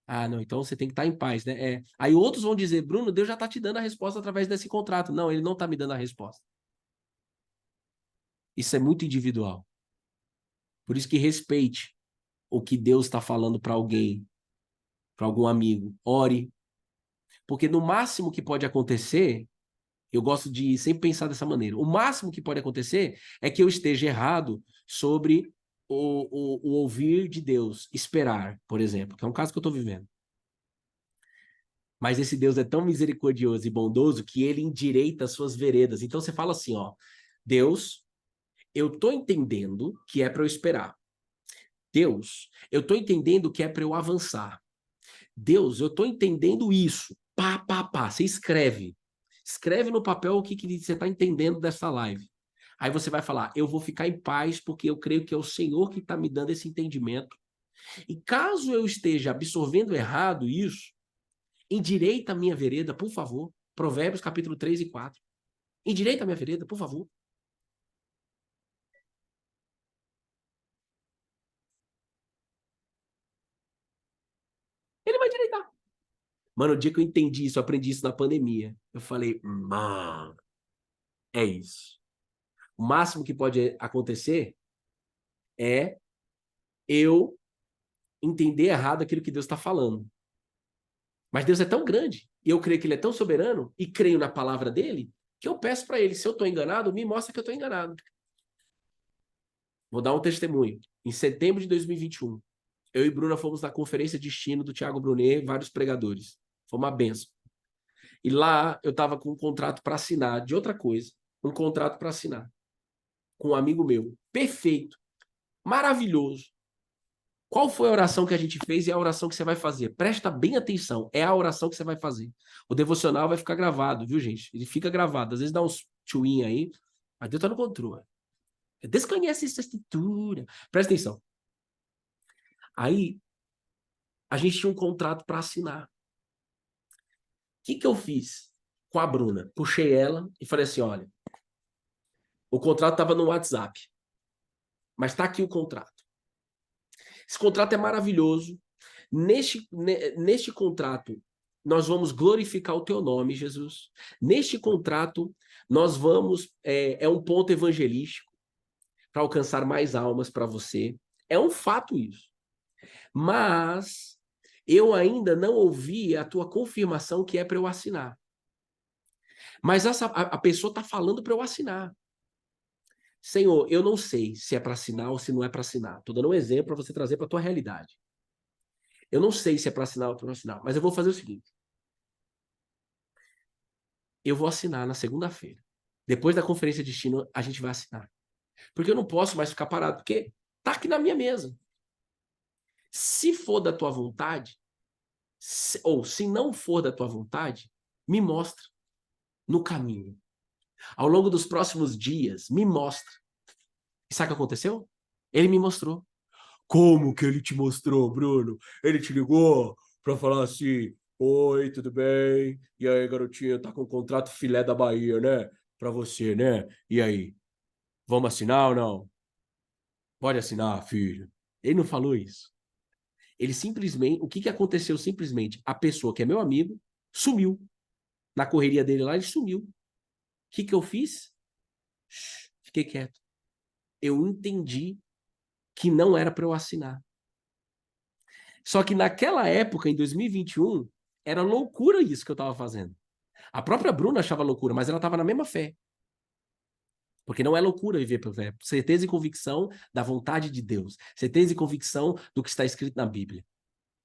Ah, não, então você tem que estar em paz, né? Aí outros vão dizer: Bruno, Deus já está te dando a resposta através desse contrato. Não, ele não está me dando a resposta. Isso é muito individual. Por isso que respeite o que Deus está falando para alguém, para algum amigo. Ore. Porque no máximo que pode acontecer, eu gosto de sempre pensar dessa maneira, o máximo que pode acontecer é que eu esteja errado sobre o ouvir de Deus, esperar, por exemplo, que é um caso que eu estou vivendo. Mas esse Deus é tão misericordioso e bondoso que ele endireita as suas veredas. Então você fala assim, ó, Deus, eu tô entendendo que é para eu esperar. Deus, eu tô entendendo que é para eu avançar. Deus, eu tô entendendo isso. Pá, pá, pá. Você escreve. Escreve no papel o que você está entendendo dessa live. Aí você vai falar, eu vou ficar em paz porque eu creio que é o Senhor que está me dando esse entendimento. E caso eu esteja absorvendo errado isso, endireita a minha vereda, por favor. Provérbios capítulo 3 e 4. Endireita a minha vereda, por favor. Ele vai endireitar. Mano, o dia que eu entendi isso, eu aprendi isso na pandemia. Eu falei, mano, é isso. O máximo que pode acontecer é eu entender errado aquilo que Deus está falando. Mas Deus é tão grande, e eu creio que Ele é tão soberano, e creio na palavra dEle, que eu peço para Ele, se eu estou enganado, me mostra que eu estou enganado. Vou dar um testemunho. Em setembro de 2021, eu e Bruna fomos na conferência Destino do Thiago Brunet, vários pregadores. Foi uma benção. E lá eu estava com um contrato para assinar, de outra coisa, um contrato para assinar, com um amigo meu. Perfeito, maravilhoso. Qual foi a oração que a gente fez e a oração que você vai fazer? Presta bem atenção, é a oração que você vai fazer. O devocional vai ficar gravado, viu, gente? Ele fica gravado. Às vezes dá uns tchuinha aí, mas Deus está no controle. Desconhece essa estrutura. Presta atenção. Aí, a gente tinha um contrato para assinar. O que eu fiz com a Bruna? Puxei ela e falei assim, olha, o contrato estava no WhatsApp, mas está aqui o contrato. Esse contrato é maravilhoso. Neste contrato, nós vamos glorificar o teu nome, Jesus. Neste contrato, nós vamos... É um ponto evangelístico para alcançar mais almas para você. É um fato isso. Mas eu ainda não ouvi a tua confirmação que é para eu assinar. Mas a pessoa está falando para eu assinar. Senhor, eu não sei se é para assinar ou se não é para assinar. Estou dando um exemplo para você trazer para a tua realidade. Eu não sei se é para assinar ou para não assinar, mas eu vou fazer o seguinte. Eu vou assinar na segunda-feira. Depois da conferência de destino, a gente vai assinar. Porque eu não posso mais ficar parado, porque tá aqui na minha mesa. Se for da tua vontade, ou se não for da tua vontade, me mostra no caminho. Ao longo dos próximos dias, me mostra. E sabe o que aconteceu? Ele me mostrou. Como que ele te mostrou, Bruno? Ele te ligou para falar assim: oi, tudo bem? E aí, garotinha, tá com o contrato filé da Bahia, né? Para você, né? E aí? Vamos assinar ou não? Pode assinar, filho. Ele não falou isso. Ele simplesmente... O que aconteceu simplesmente? A pessoa que é meu amigo sumiu. Na correria dele lá, ele sumiu. O que eu fiz? Fiquei quieto. Eu entendi que não era para eu assinar. Só que naquela época, em 2021, era loucura isso que eu estava fazendo. A própria Bruna achava loucura, mas ela estava na mesma fé. Porque não é loucura viver por fé. Certeza e convicção da vontade de Deus. Certeza e convicção do que está escrito na Bíblia.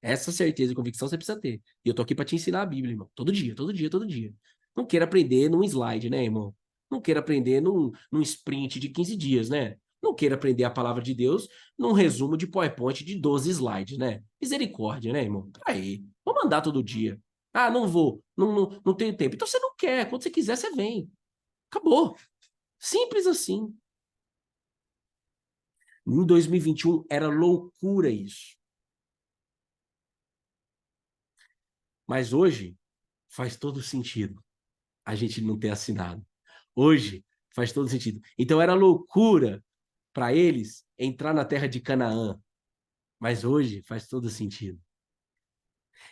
Essa certeza e convicção você precisa ter. E eu tô aqui para te ensinar a Bíblia, irmão. Todo dia, todo dia, todo dia. Não queira aprender num slide, né, irmão? Não queira aprender num sprint de 15 dias, né? Não queira aprender a palavra de Deus num resumo de PowerPoint de 12 slides, né? Misericórdia, né, irmão? Peraí. Vou mandar todo dia. Ah, não vou. Não tenho tempo. Então você não quer. Quando você quiser, você vem. Acabou. Simples assim. Em 2021 era loucura isso. Mas hoje faz todo sentido a gente não ter assinado. Hoje faz todo sentido. Então era loucura para eles entrar na terra de Canaã. Mas hoje faz todo sentido.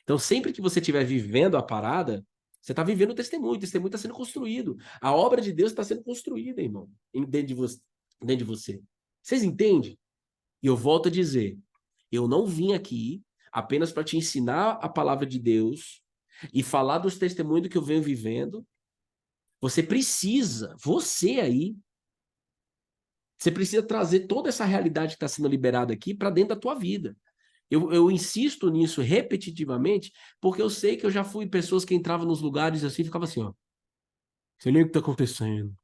Então sempre que você estiver vivendo a parada, você está vivendo o testemunho está sendo construído. A obra de Deus está sendo construída, irmão, dentro de você. Vocês entendem? E eu volto a dizer, eu não vim aqui apenas para te ensinar a palavra de Deus e falar dos testemunhos do que eu venho vivendo. Você aí, você precisa trazer toda essa realidade que está sendo liberada aqui para dentro da tua vida. Eu insisto nisso repetitivamente, porque eu sei que eu já fui pessoas que entravam nos lugares assim e ficavam assim, ó. Sei nem o que está acontecendo.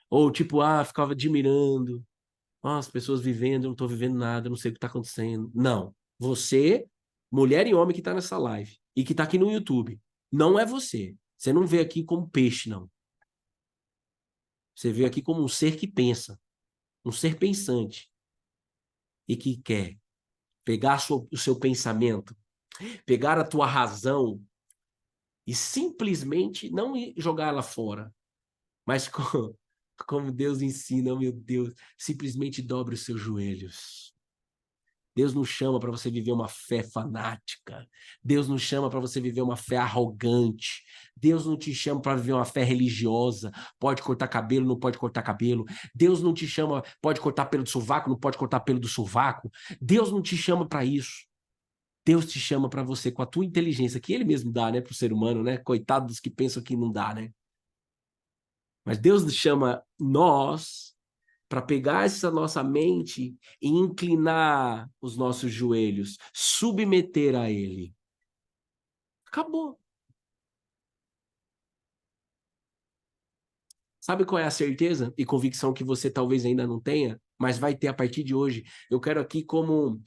Ou tipo, ficava admirando. As pessoas vivendo, eu não estou vivendo nada, eu não sei o que está acontecendo. Não. Você, mulher e homem que está nessa live e que está aqui no YouTube, não é você. Você não veio aqui como peixe, não. Você veio aqui como um ser que pensa, um ser pensante e que quer pegar o seu pensamento, pegar a tua razão e simplesmente não jogar ela fora, mas como Deus ensina, oh meu Deus, simplesmente dobre os seus joelhos. Deus não chama para você viver uma fé fanática. Deus não chama para você viver uma fé arrogante. Deus não te chama para viver uma fé religiosa. Pode cortar cabelo, não pode cortar cabelo. Deus não te chama, pode cortar pelo do sovaco, não pode cortar pelo do sovaco. Deus não te chama para isso. Deus te chama para você com a tua inteligência, que ele mesmo dá, né, para o ser humano, né? Coitado dos que pensam que não dá, né? Mas Deus chama nós para pegar essa nossa mente e inclinar os nossos joelhos, submeter a Ele. Acabou. Sabe qual é a certeza e convicção que você talvez ainda não tenha, mas vai ter a partir de hoje? Eu quero aqui como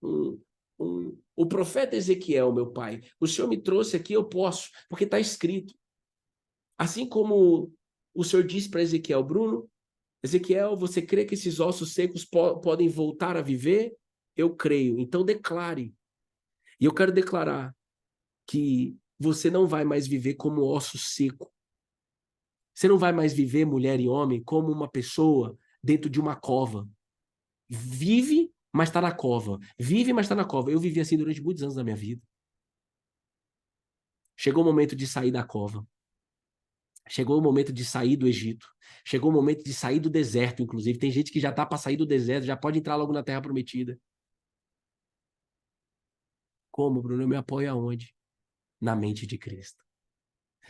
um, o profeta Ezequiel, meu pai. O Senhor me trouxe aqui, eu posso, porque está escrito. Assim como o Senhor disse para Ezequiel, Bruno, Ezequiel, você crê que esses ossos secos podem voltar a viver? Eu creio. Então declare. E eu quero declarar que você não vai mais viver como osso seco. Você não vai mais viver, mulher e homem, como uma pessoa dentro de uma cova. Vive, mas está na cova. Vive, mas está na cova. Eu vivi assim durante muitos anos da minha vida. Chegou o momento de sair da cova. Chegou o momento de sair do Egito. Chegou o momento de sair do deserto, inclusive. Tem gente que já está para sair do deserto, já pode entrar logo na Terra Prometida. Como, Bruno? Eu me apoio aonde? Na mente de Cristo.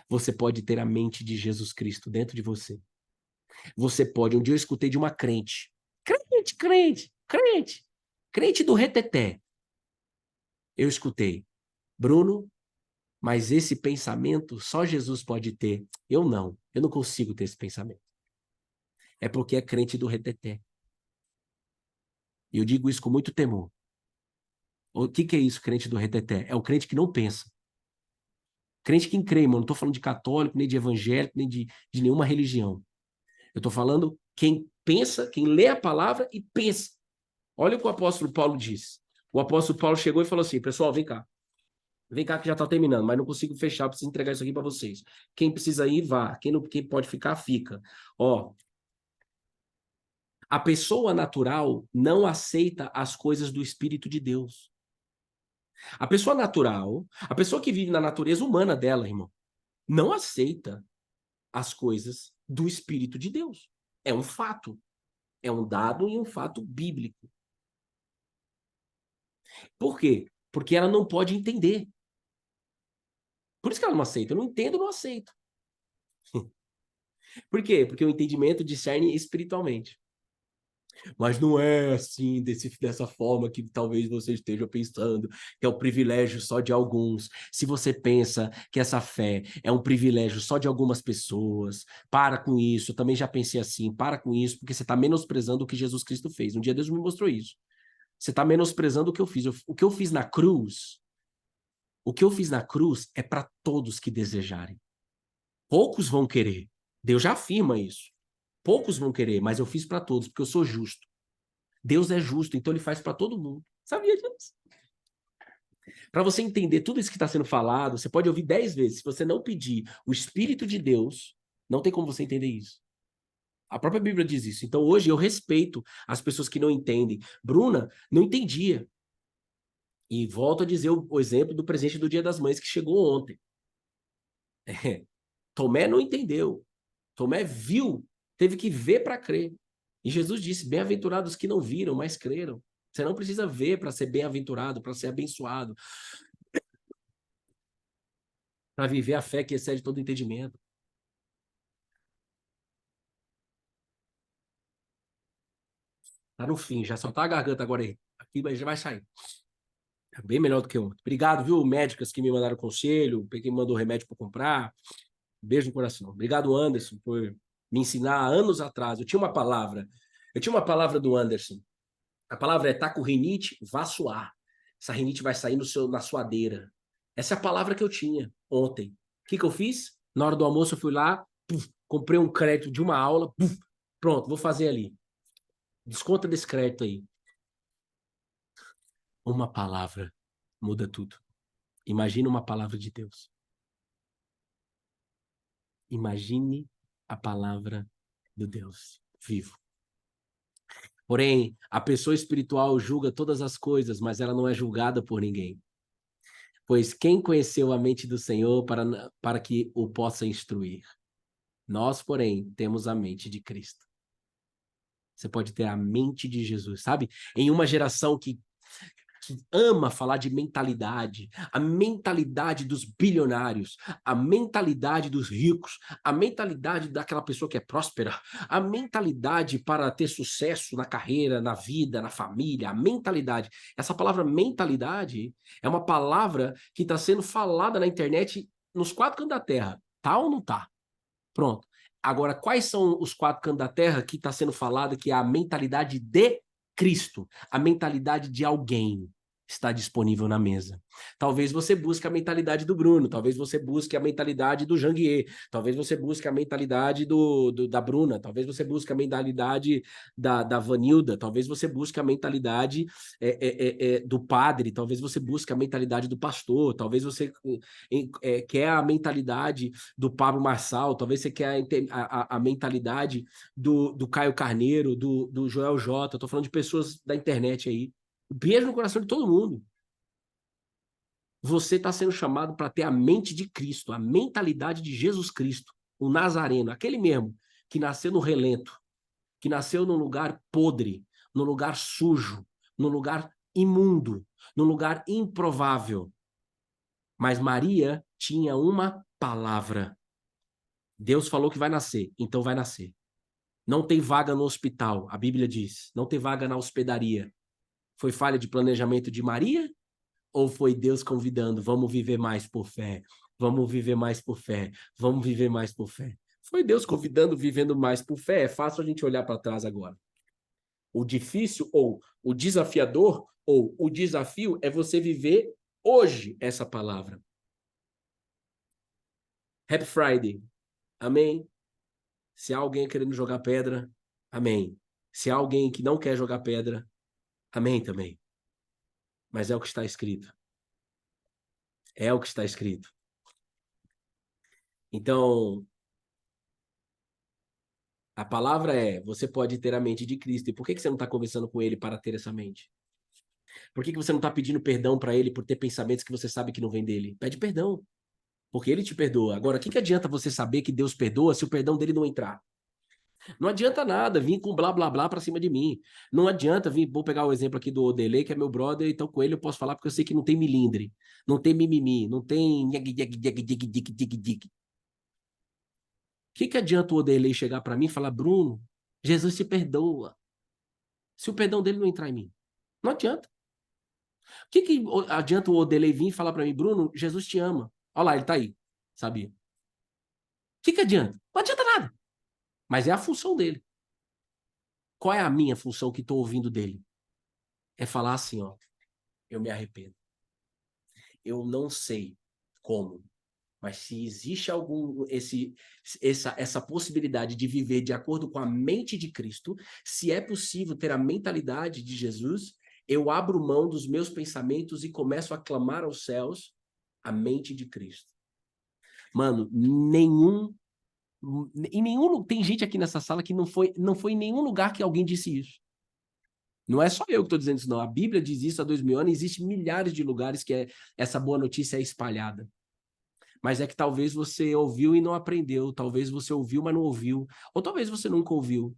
Você pode ter a mente de Jesus Cristo dentro de você. Você pode. Um dia eu escutei de uma crente. Crente do reteté. Eu escutei. Bruno, mas esse pensamento só Jesus pode ter. Eu não. Eu não consigo ter esse pensamento. É porque é crente do reteté. E eu digo isso com muito temor. O que é isso, crente do reteté? É o crente que não pensa. Crente que crê, mano. Não estou falando de católico, nem de evangélico, nem de nenhuma religião. Eu estou falando quem pensa, quem lê a palavra e pensa. Olha o que o apóstolo Paulo disse. O apóstolo Paulo chegou e falou assim, pessoal, vem cá. Vem cá que já está terminando, mas não consigo fechar, preciso entregar isso aqui para vocês. Quem precisa ir, vá. Quem pode ficar, fica. Ó, a pessoa natural não aceita as coisas do Espírito de Deus. A pessoa natural, a pessoa que vive na natureza humana dela, irmão, não aceita as coisas do Espírito de Deus. É um fato. É um dado e um fato bíblico. Por quê? Porque ela não pode entender. Por isso que ela não aceita. Eu não entendo, não aceito. Por quê? Porque o entendimento discerne espiritualmente. Mas não é assim, dessa forma que talvez você esteja pensando, que é o privilégio só de alguns. Se você pensa que essa fé é um privilégio só de algumas pessoas, para com isso. Eu também já pensei assim, para com isso, porque você está menosprezando o que Jesus Cristo fez. Um dia Deus me mostrou isso. Você está menosprezando o que eu fiz. O que eu fiz na cruz, o que eu fiz na cruz é para todos que desejarem. Poucos vão querer. Deus já afirma isso. Poucos vão querer, mas eu fiz para todos, porque eu sou justo. Deus é justo, então ele faz para todo mundo. Sabia disso? Para você entender tudo isso que está sendo falado, você pode ouvir 10 vezes. Se você não pedir o Espírito de Deus, não tem como você entender isso. A própria Bíblia diz isso. Então hoje eu respeito as pessoas que não entendem. Bruna não entendia. E volto a dizer o exemplo do presente do Dia das Mães que chegou ontem. É. Tomé não entendeu. Tomé viu, teve que ver para crer. E Jesus disse: bem-aventurados que não viram, mas creram. Você não precisa ver para ser bem-aventurado, para ser abençoado, para viver a fé que excede todo entendimento. Tá no fim, já só tá a garganta agora aí. Aqui, mas já vai sair. É bem melhor do que ontem. Obrigado, viu, médicas que me mandaram conselho, quem me mandou remédio para comprar. Beijo no coração. Obrigado, Anderson, por me ensinar há anos atrás. Eu tinha uma palavra do Anderson. A palavra é tá com rinite, vá suar. Essa rinite vai sair na suadeira. Essa é a palavra que eu tinha ontem. O que eu fiz? Na hora do almoço eu fui lá, puf, comprei um crédito de uma aula, puf, pronto, vou fazer ali. Desconta desse crédito aí. Uma palavra muda tudo. Imagina uma palavra de Deus. Imagine a palavra do Deus vivo. Porém, a pessoa espiritual julga todas as coisas, mas ela não é julgada por ninguém. Pois quem conheceu a mente do Senhor para que o possa instruir? Nós, porém, temos a mente de Cristo. Você pode ter a mente de Jesus, sabe? Em uma geração que ama falar de mentalidade, a mentalidade dos bilionários, a mentalidade dos ricos, a mentalidade daquela pessoa que é próspera, a mentalidade para ter sucesso na carreira, na vida, na família, a mentalidade. Essa palavra mentalidade é uma palavra que está sendo falada na internet nos 4 cantos da terra. Tá ou não tá? Pronto. Agora, quais são os 4 cantos da terra que está sendo falado que é a mentalidade de Cristo, a mentalidade de alguém está disponível na mesa? Talvez você busque a mentalidade do Bruno, talvez você busque a mentalidade do Janguier, talvez você busque a mentalidade da Bruna, talvez você busque a mentalidade da Vanilda, talvez você busque a mentalidade do padre, talvez você busque a mentalidade do pastor, talvez você quer a mentalidade do Pablo Marçal, talvez você quer a mentalidade do Caio Carneiro, do Joel J. Estou falando de pessoas da internet aí. Beijo no coração de todo mundo. Você está sendo chamado para ter a mente de Cristo, a mentalidade de Jesus Cristo, o Nazareno, aquele mesmo que nasceu no relento, que nasceu num lugar podre, num lugar sujo, num lugar imundo, num lugar improvável. Mas Maria tinha uma palavra. Deus falou que vai nascer, então vai nascer. Não tem vaga no hospital, a Bíblia diz. Não tem vaga na hospedaria. Foi falha de planejamento de Maria? Ou foi Deus convidando, vamos viver mais por fé, vamos viver mais por fé, vamos viver mais por fé? Foi Deus convidando, vivendo mais por fé. É fácil a gente olhar para trás agora. O difícil, ou o desafiador, ou o desafio é você viver hoje essa palavra. Happy Friday. Amém? Se há alguém querendo jogar pedra, amém. Se há alguém que não quer jogar pedra, amém também. Mas é o que está escrito. É o que está escrito. Então, a palavra é, você pode ter a mente de Cristo. E por que você não está conversando com ele para ter essa mente? Por que você não está pedindo perdão para ele por ter pensamentos que você sabe que não vem dele? Pede perdão, porque ele te perdoa. Agora, o que adianta você saber que Deus perdoa se o perdão dele não entrar? Não adianta nada vir com blá blá blá para cima de mim. Não adianta vir, vou pegar o exemplo aqui do Odelei, que é meu brother, então com ele eu posso falar porque eu sei que não tem milindre, não tem mimimi, não tem. O que adianta o Odelei chegar para mim e falar, Bruno, Jesus te perdoa, se o perdão dele não entrar em mim? Não adianta. O que adianta o Odelei vir e falar para mim, Bruno, Jesus te ama? Olha lá, ele tá aí, sabia? O que adianta? Não adianta nada. Mas é a função dele. Qual é a minha função que estou ouvindo dele? É falar assim, ó, eu me arrependo. Eu não sei como, mas se existe essa possibilidade de viver de acordo com a mente de Cristo, se é possível ter a mentalidade de Jesus, eu abro mão dos meus pensamentos e começo a clamar aos céus a mente de Cristo. Mano, tem gente aqui nessa sala que não foi em nenhum lugar que alguém disse isso. Não é só eu que estou dizendo isso, não. A Bíblia diz isso há 2000 anos, existem milhares de lugares que essa boa notícia é espalhada. Mas é que talvez você ouviu e não aprendeu, talvez você ouviu, mas não ouviu, ou talvez você nunca ouviu.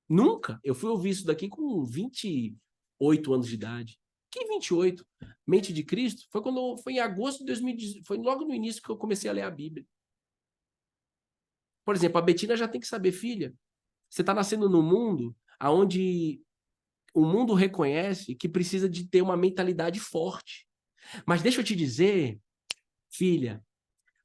Nunca. Eu fui ouvir isso daqui com 28 anos de idade. Que 28? Mente de Cristo? Foi em agosto de 2018, foi logo no início que eu comecei a ler a Bíblia. Por exemplo, a Betina já tem que saber, filha, você está nascendo num mundo onde o mundo reconhece que precisa de ter uma mentalidade forte. Mas deixa eu te dizer, filha,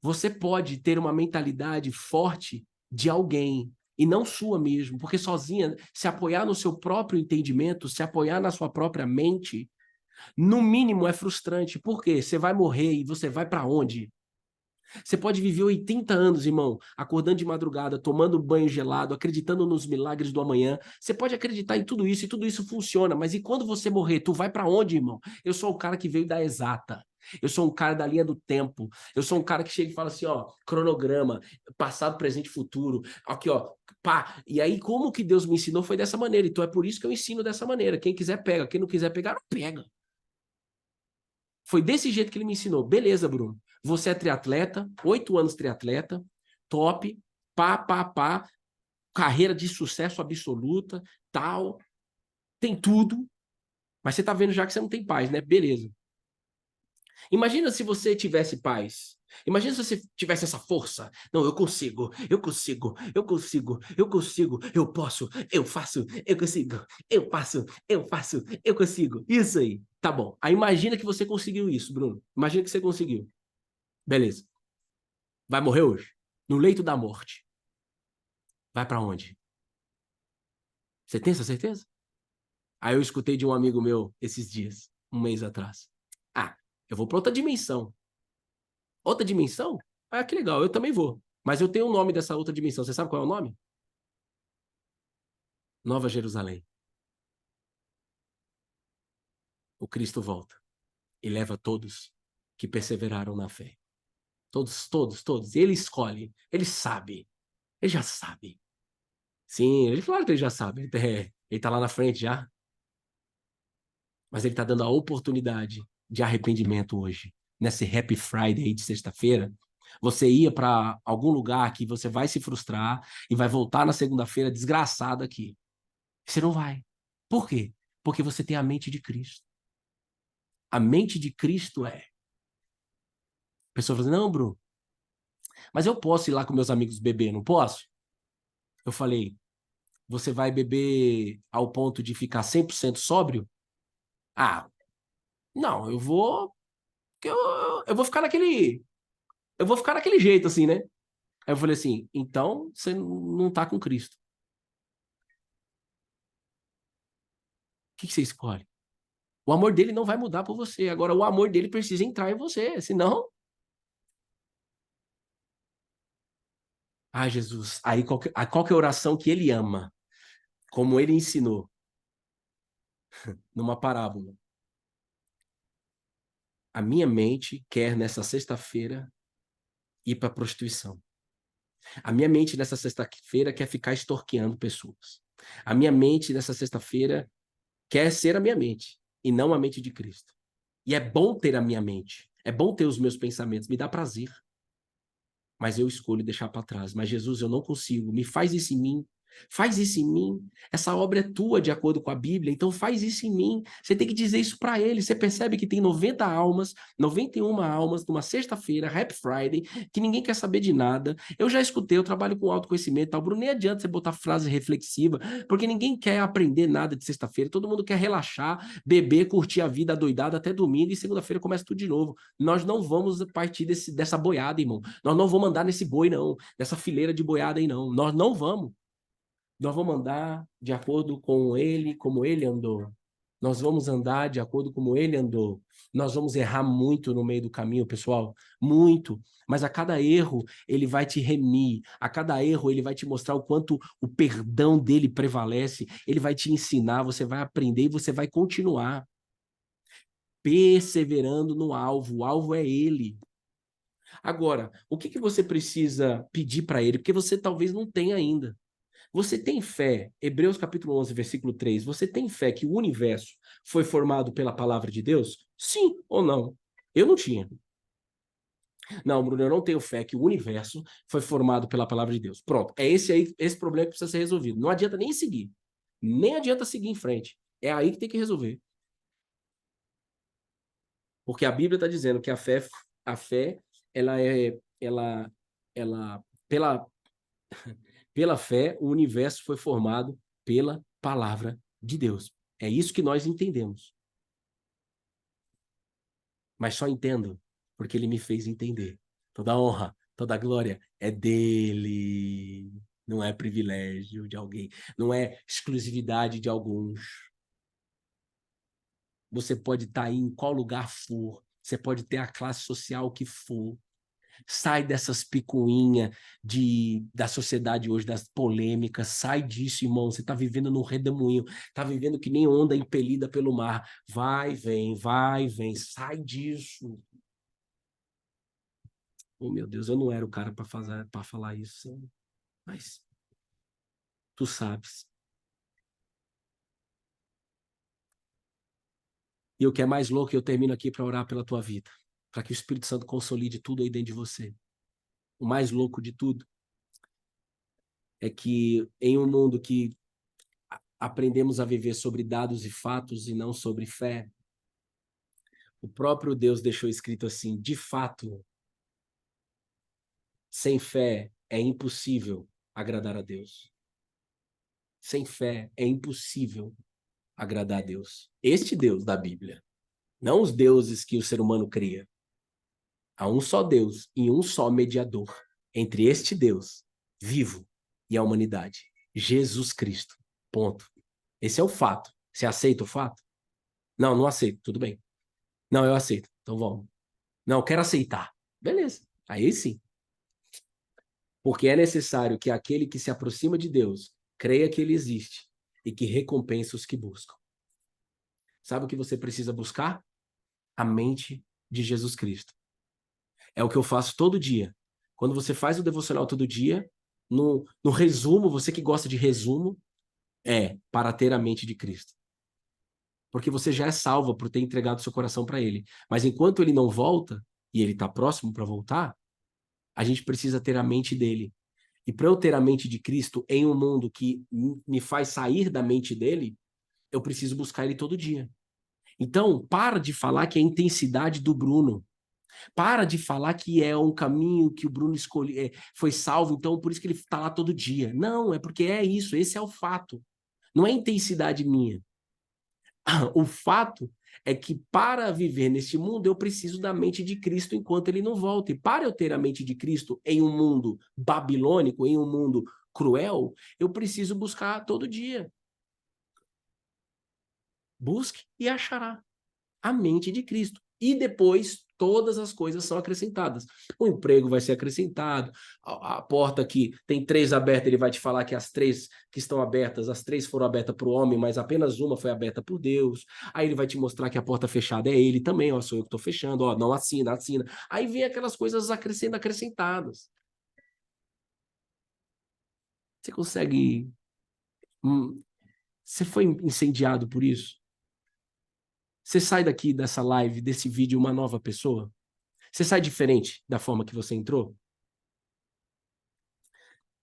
você pode ter uma mentalidade forte de alguém e não sua mesmo, porque sozinha, se apoiar no seu próprio entendimento, se apoiar na sua própria mente, no mínimo é frustrante. Por quê? Você vai morrer e você vai para onde? Você pode viver 80 anos, irmão, acordando de madrugada, tomando banho gelado, acreditando nos milagres do amanhã. Você pode acreditar em tudo isso e tudo isso funciona, mas e quando você morrer, tu vai para onde, irmão? Eu sou o cara que veio da exata. Eu sou um cara da linha do tempo. Eu sou um cara que chega e fala assim, ó, cronograma, passado, presente, futuro. Aqui, ó, pá. E aí, como que Deus me ensinou foi dessa maneira. Então, é por isso que eu ensino dessa maneira. Quem quiser, pega. Quem não quiser pegar, não pega. Foi desse jeito que ele me ensinou. Beleza, Bruno. Você é triatleta, 8 anos triatleta, top, pá, pá, pá, carreira de sucesso absoluta, tal, tem tudo, mas você tá vendo já que você não tem paz, né? Beleza. Imagina se você tivesse paz. Imagina se você tivesse essa força. Não, eu consigo, eu consigo, eu consigo, eu consigo, eu posso, eu faço, eu consigo, eu faço, eu faço, eu consigo. Isso aí. Tá bom. Aí imagina que você conseguiu isso, Bruno. Imagina que você conseguiu. Beleza. Vai morrer hoje? No leito da morte. Vai pra onde? Você tem essa certeza? Aí eu escutei de um amigo meu esses dias, um mês atrás. Ah, eu vou pra outra dimensão. Outra dimensão? Ah, que legal, eu também vou. Mas eu tenho o nome dessa outra dimensão. Você sabe qual é o nome? Nova Jerusalém. O Cristo volta e leva todos que perseveraram na fé. Todos, todos, todos. E ele escolhe, ele sabe, ele já sabe. Sim, ele claro que ele já sabe. Ele tá lá na frente já. Mas ele tá dando a oportunidade de arrependimento hoje. Nesse Happy Friday de sexta-feira, você ia para algum lugar que você vai se frustrar e vai voltar na segunda-feira desgraçado aqui. Você não vai. Por quê? Porque você tem a mente de Cristo. A mente de Cristo é. A pessoa fala assim, não, Bruno, mas eu posso ir lá com meus amigos beber, não posso? Eu falei, você vai beber ao ponto de ficar 100% sóbrio? Ah, não, eu vou ficar naquele, eu vou ficar naquele jeito assim, né? Aí eu falei assim, então você não tá com Cristo. O que você escolhe? O amor dele não vai mudar por você. Agora, o amor dele precisa entrar em você, senão. Ah, Jesus. Aí qual que é a oração que ele ama? Como ele ensinou numa parábola. A minha mente quer nessa sexta-feira ir para a prostituição. A minha mente nessa sexta-feira quer ficar extorquiando pessoas. A minha mente nessa sexta-feira quer ser a minha mente e não a mente de Cristo. E é bom ter a minha mente. É bom ter os meus pensamentos, me dá prazer. Mas eu escolho deixar para trás. Mas Jesus, eu não consigo. Me faz isso em mim. Faz isso em mim. Essa obra é tua, de acordo com a Bíblia, então faz isso em mim. Você tem que dizer isso para ele. Você percebe que tem 90 almas, 91 almas, numa sexta-feira, Happy Friday, que ninguém quer saber de nada. Eu já escutei, eu trabalho com autoconhecimento e tal. Bruno, nem adianta você botar frase reflexiva, porque ninguém quer aprender nada de sexta-feira. Todo mundo quer relaxar, beber, curtir a vida adoidada até domingo e segunda-feira começa tudo de novo. Nós não vamos partir dessa boiada, irmão. Nós não vamos andar nesse boi, não. Nessa fileira de boiada aí, não. Nós não vamos. Nós vamos andar de acordo com ele, como ele andou. Nós vamos andar de acordo como ele andou. Nós vamos errar muito no meio do caminho, pessoal, muito. Mas a cada erro, ele vai te remir. A cada erro, ele vai te mostrar o quanto o perdão dele prevalece. Ele vai te ensinar, você vai aprender e você vai continuar perseverando no alvo. O alvo é ele. Agora, o que você precisa pedir para ele? Porque você talvez não tenha ainda. Você tem fé, Hebreus capítulo 11, versículo 3, você tem fé que o universo foi formado pela palavra de Deus? Sim ou não? Eu não tinha. Não, Bruno, eu não tenho fé que o universo foi formado pela palavra de Deus. Pronto, é esse aí, esse problema que precisa ser resolvido. Não adianta nem seguir. Nem adianta seguir em frente. É aí que tem que resolver. Porque a Bíblia está dizendo que a fé, ela, pela, pela fé, o universo foi formado pela palavra de Deus. É isso que nós entendemos. Mas só entendo porque ele me fez entender. Toda honra, toda glória é dele. Não é privilégio de alguém, não é exclusividade de alguns. Você pode estar aí em qual lugar for, você pode ter a classe social que for. Sai dessas picuinhas da sociedade hoje, das polêmicas, sai disso, irmão. Você está vivendo num redemoinho, está vivendo que nem onda impelida pelo mar. Vai, vem, sai disso. Oh, meu Deus, eu não era o cara para falar isso, mas Tu sabes. E o que é mais louco, eu termino aqui para orar pela tua vida, para que o Espírito Santo consolide tudo aí dentro de você. O mais louco de tudo é que em um mundo que aprendemos a viver sobre dados e fatos e não sobre fé, o próprio Deus deixou escrito assim: de fato, sem fé é impossível agradar a Deus. Sem fé é impossível agradar a Deus. Este Deus da Bíblia, não os deuses que o ser humano cria. Há um só Deus e um só mediador entre este Deus vivo e a humanidade, Jesus Cristo. Ponto. Esse é o fato. Você aceita o fato? Não, não aceito. Tudo bem. Não, eu aceito. Então vamos. Não, eu quero aceitar. Beleza. Aí sim. Porque é necessário que aquele que se aproxima de Deus creia que ele existe e que recompensa os que buscam. Sabe o que você precisa buscar? A mente de Jesus Cristo. É o que eu faço todo dia. Quando você faz o devocional todo dia, no resumo, você que gosta de resumo, é para ter a mente de Cristo. Porque você já é salvo por ter entregado seu coração para ele. Mas enquanto ele não volta, e ele está próximo para voltar, a gente precisa ter a mente dele. E para eu ter a mente de Cristo em um mundo que me faz sair da mente dele, eu preciso buscar ele todo dia. Então, para de falar que é a intensidade do Bruno. Para de falar que é um caminho que o Bruno escolheu, foi salvo, então por isso que ele está lá todo dia. Não, é porque é isso, esse é o fato. Não é intensidade minha. O fato é que para viver neste mundo eu preciso da mente de Cristo enquanto ele não volta. E para eu ter a mente de Cristo em um mundo babilônico, em um mundo cruel, eu preciso buscar todo dia. Busque e achará a mente de Cristo. E depois todas as coisas são acrescentadas. O emprego vai ser acrescentado, a porta que tem 3 abertas, ele vai te falar que as 3 que estão abertas, as 3 foram abertas para o homem, mas apenas uma foi aberta por Deus. Aí ele vai te mostrar que a porta fechada é ele também, ó, sou eu que estou fechando, ó, não assina, assina. Aí vem aquelas coisas acrescentadas. Você consegue... Você foi incendiado por isso? Você sai daqui dessa live, desse vídeo, uma nova pessoa? Você sai diferente da forma que você entrou?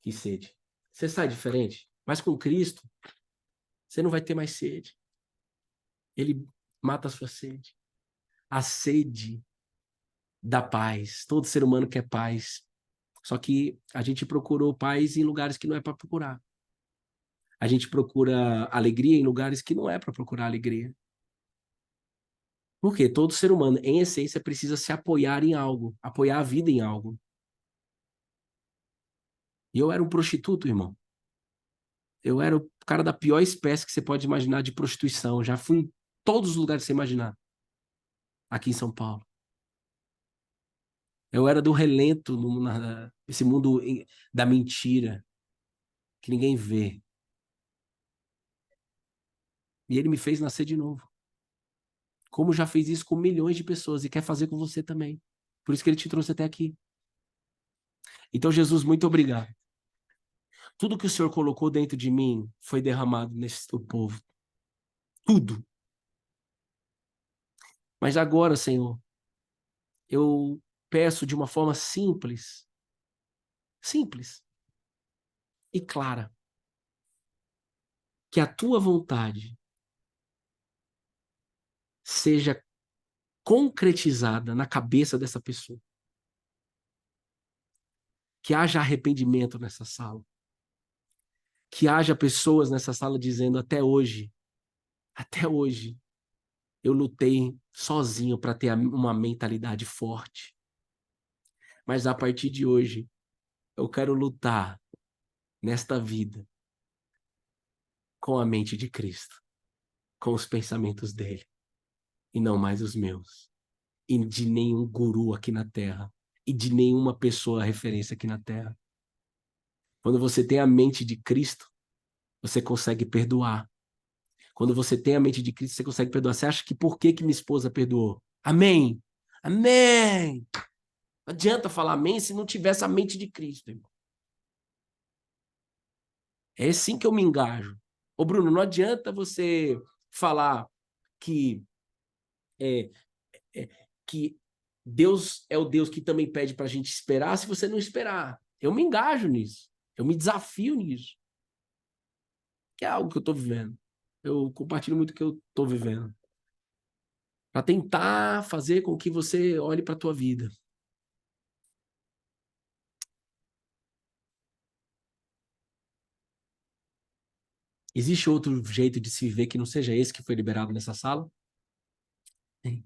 Que sede. Você sai diferente, mas com Cristo, você não vai ter mais sede. Ele mata a sua sede. A sede da paz. Todo ser humano quer paz. Só que a gente procurou paz em lugares que não é para procurar. A gente procura alegria em lugares que não é para procurar alegria. Porque todo ser humano, em essência, precisa se apoiar em algo, apoiar a vida em algo. E eu era um prostituto, irmão. Eu era o cara da pior espécie que você pode imaginar de prostituição. Já fui em todos os lugares que você imaginar, aqui em São Paulo. Eu era do relento, esse mundo da mentira, que ninguém vê. E ele me fez nascer de novo. Como já fez isso com milhões de pessoas e quer fazer com você também. Por isso que ele te trouxe até aqui. Então, Jesus, muito obrigado. Tudo que o Senhor colocou dentro de mim foi derramado nesse teu povo. Tudo. Mas agora, Senhor, eu peço de uma forma simples e clara, que a tua vontade seja concretizada na cabeça dessa pessoa. Que haja arrependimento nessa sala. Que haja pessoas nessa sala dizendo até hoje, eu lutei sozinho para ter uma mentalidade forte. Mas a partir de hoje, eu quero lutar nesta vida com a mente de Cristo, com os pensamentos dele, e não mais os meus, e de nenhum guru aqui na Terra, e de nenhuma pessoa referência aqui na Terra. Quando você tem a mente de Cristo, você consegue perdoar. Quando você tem a mente de Cristo, você consegue perdoar. Você acha que por que minha esposa perdoou? Amém. Amém. Não adianta falar amém se não tivesse a mente de Cristo, irmão. É assim que eu me engajo. Ô, Bruno, não adianta você falar que, é, que Deus é o Deus que também pede para a gente esperar se você não esperar. Eu me engajo nisso. Eu me desafio nisso. Que é algo que eu estou vivendo. Eu compartilho muito o que eu estou vivendo. Para tentar fazer com que você olhe para a tua vida. Existe outro jeito de se viver que não seja esse que foi liberado nessa sala? Tem.